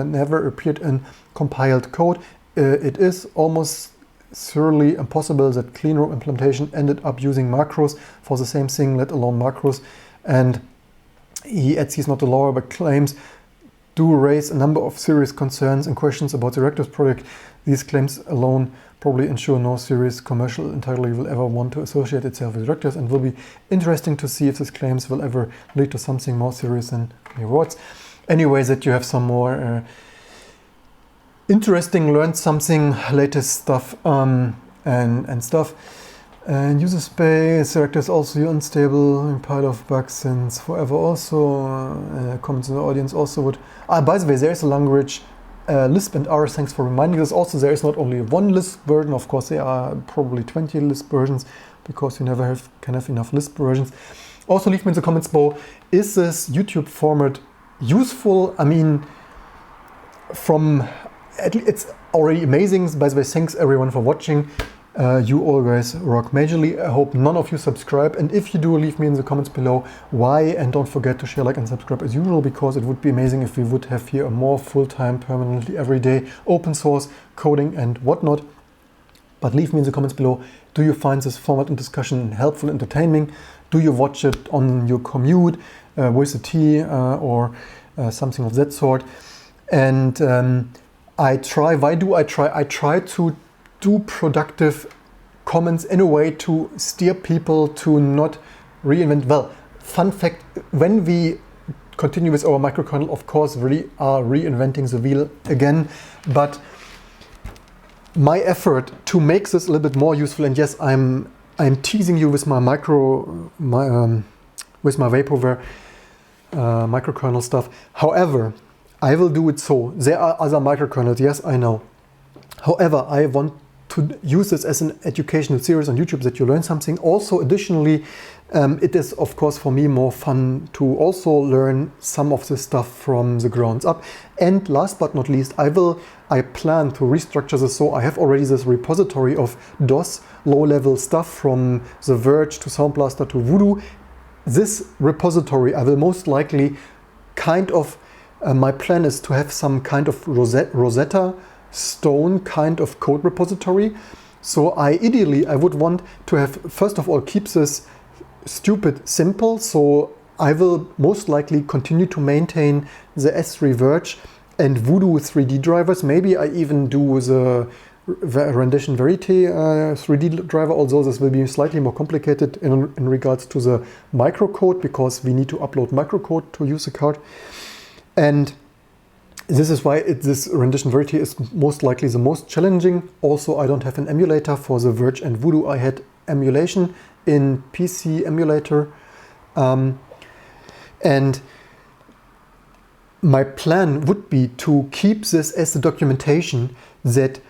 never appeared in compiled code. It is almost surely impossible that cleanroom implementation ended up using macros for the same thing, let alone macros. And he adds he's not a lawyer, but claims do raise a number of serious concerns and questions about the reactors project. These claims alone probably ensure no serious commercial entirely will ever want to associate itself with reactors, and will be interesting to see if these claims will ever lead to something more serious than rewards. Anyway, that you have some more interesting, learned something, latest stuff and stuff. And user space, reactors also unstable, in pile of bugs since forever also. Comments in the audience also would... by the way, there is a language, Lisp and R, thanks for reminding us. Also, there is not only one Lisp version, of course there are probably 20 Lisp versions, because you never can have enough Lisp versions. Also leave me in the comments below, is this YouTube format useful? I mean, it's already amazing. By the way, thanks everyone for watching. You all guys rock majorly. I hope none of you subscribe, and if you do, leave me in the comments below why, and don't forget to share, like and subscribe as usual, because it would be amazing if we would have here a more full-time, permanently everyday open source coding and whatnot. But leave me in the comments below, do you find this format and discussion helpful, entertaining? Do you watch it on your commute with a tea or something of that sort? And I try to do productive comments in a way to steer people to not reinvent. Well, fun fact, when we continue with our microkernel, of course, we are reinventing the wheel again, but my effort to make this a little bit more useful, and yes, I'm teasing you with my with my Vaporware microkernel stuff. However, I will do it so. There are other microkernels, yes, I know. However, I want to use this as an educational series on YouTube that you learn something. Also, additionally, it is, of course, for me more fun to also learn some of this stuff from the ground up. And last but not least, I plan to restructure this, so I have already this repository of DOS low-level stuff from The Verge to Sound Blaster to Voodoo. This repository, I will most likely my plan is to have some kind of Rosetta Stone kind of code repository. So ideally I would want to have, first of all, keep this stupid simple. So I will most likely continue to maintain the S3 Verge and Voodoo 3D drivers. Maybe I even do the Rendition Verity 3D driver, although this will be slightly more complicated in regards to the microcode, because we need to upload microcode to use the card. And this is why this Rendition Verity is most likely the most challenging. Also, I don't have an emulator for the Verge and Voodoo. I had emulation in PC emulator. And my plan would be to keep this as the documentation, that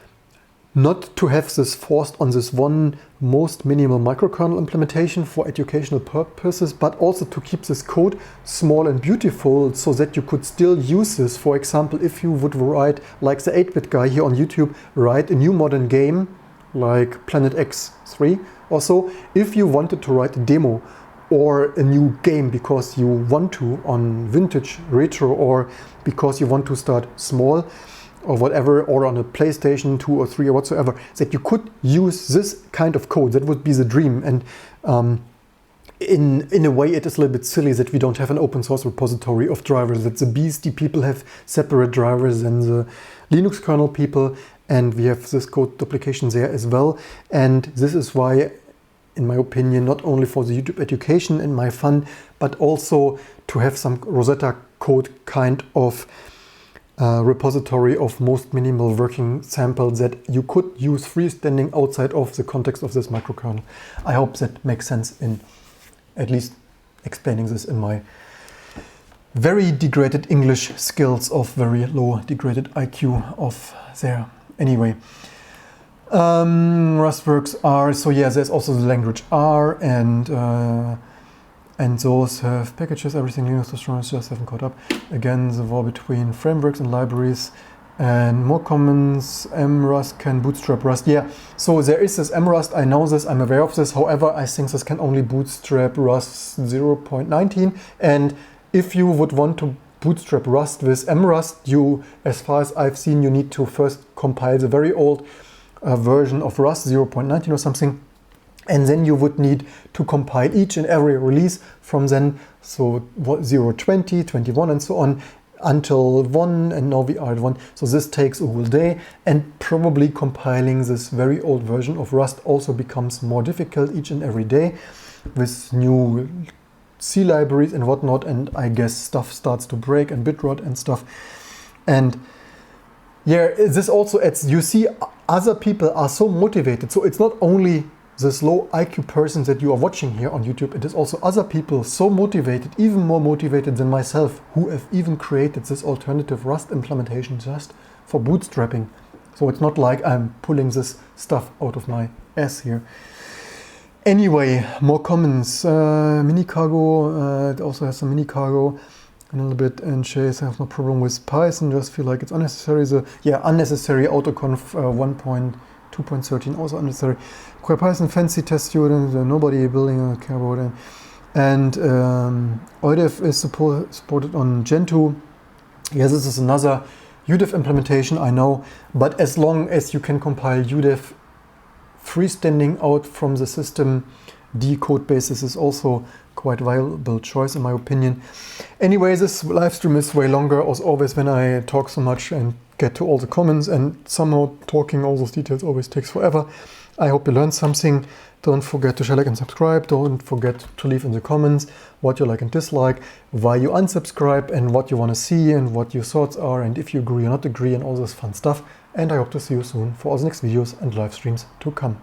not to have this forced on this one most minimal microkernel implementation for educational purposes, but also to keep this code small and beautiful so that you could still use this. For example, if you would write, like the 8-bit guy here on YouTube, write a new modern game like Planet X3 or so, if you wanted to write a demo or a new game because you want to on vintage retro, or because you want to start small or whatever, or on a PlayStation 2 or 3 or whatsoever, that you could use this kind of code. That would be the dream. And in a way, it is a little bit silly that we don't have an open source repository of drivers, that the BSD people have separate drivers than the Linux kernel people, and we have this code duplication there as well. And this is why, in my opinion, not only for the YouTube education and my fun, but also to have some Rosetta code kind of repository of most minimal working samples that you could use freestanding outside of the context of this microkernel. I hope that makes sense in at least explaining this in my very degraded English skills of very low degraded IQ of there. Anyway, Rust works R, so yeah, there's also the language R, and And those have packages, everything Linux restaurants just haven't caught up. Again, the war between frameworks and libraries. And more comments, mrust can bootstrap Rust. Yeah, so there is this mrust, I know this, I'm aware of this. However, I think this can only bootstrap Rust 0.19. And if you would want to bootstrap Rust with mrust, you, as far as I've seen, you need to first compile the very old version of Rust 0.19 or something. And then you would need to compile each and every release from then, so 0, 20, 21 and so on, until 1, and now we are at 1. So this takes a whole day, and probably compiling this very old version of Rust also becomes more difficult each and every day with new C libraries and whatnot, and I guess stuff starts to break and bitrot and stuff. And yeah, this also adds, you see, other people are so motivated. So it's not only this low IQ person that you are watching here on YouTube, it is also other people so motivated, even more motivated than myself, who have even created this alternative Rust implementation just for bootstrapping. So it's not like I'm pulling this stuff out of my ass here. Anyway, more comments. Mini cargo, it also has some mini cargo a little bit, and Chase, I have no problem with Python, just feel like it's unnecessary. Unnecessary autoconf 1.2.13 also unnecessary. Quite Python fancy test student, nobody building a care about it. And OIDEF is supported on Gentoo. Yes, this is another UDEF implementation, I know, but as long as you can compile UDEF freestanding out from the system, D code basis is also quite viable choice in my opinion. Anyway, this live stream is way longer as always when I talk so much and get to all the comments, and somehow talking all those details always takes forever. I hope you learned something. Don't forget to share, like and subscribe. Don't forget to leave in the comments what you like and dislike, why you unsubscribe, and what you want to see and what your thoughts are, and if you agree or not agree, and all this fun stuff. And I hope to see you soon for all the next videos and live streams to come.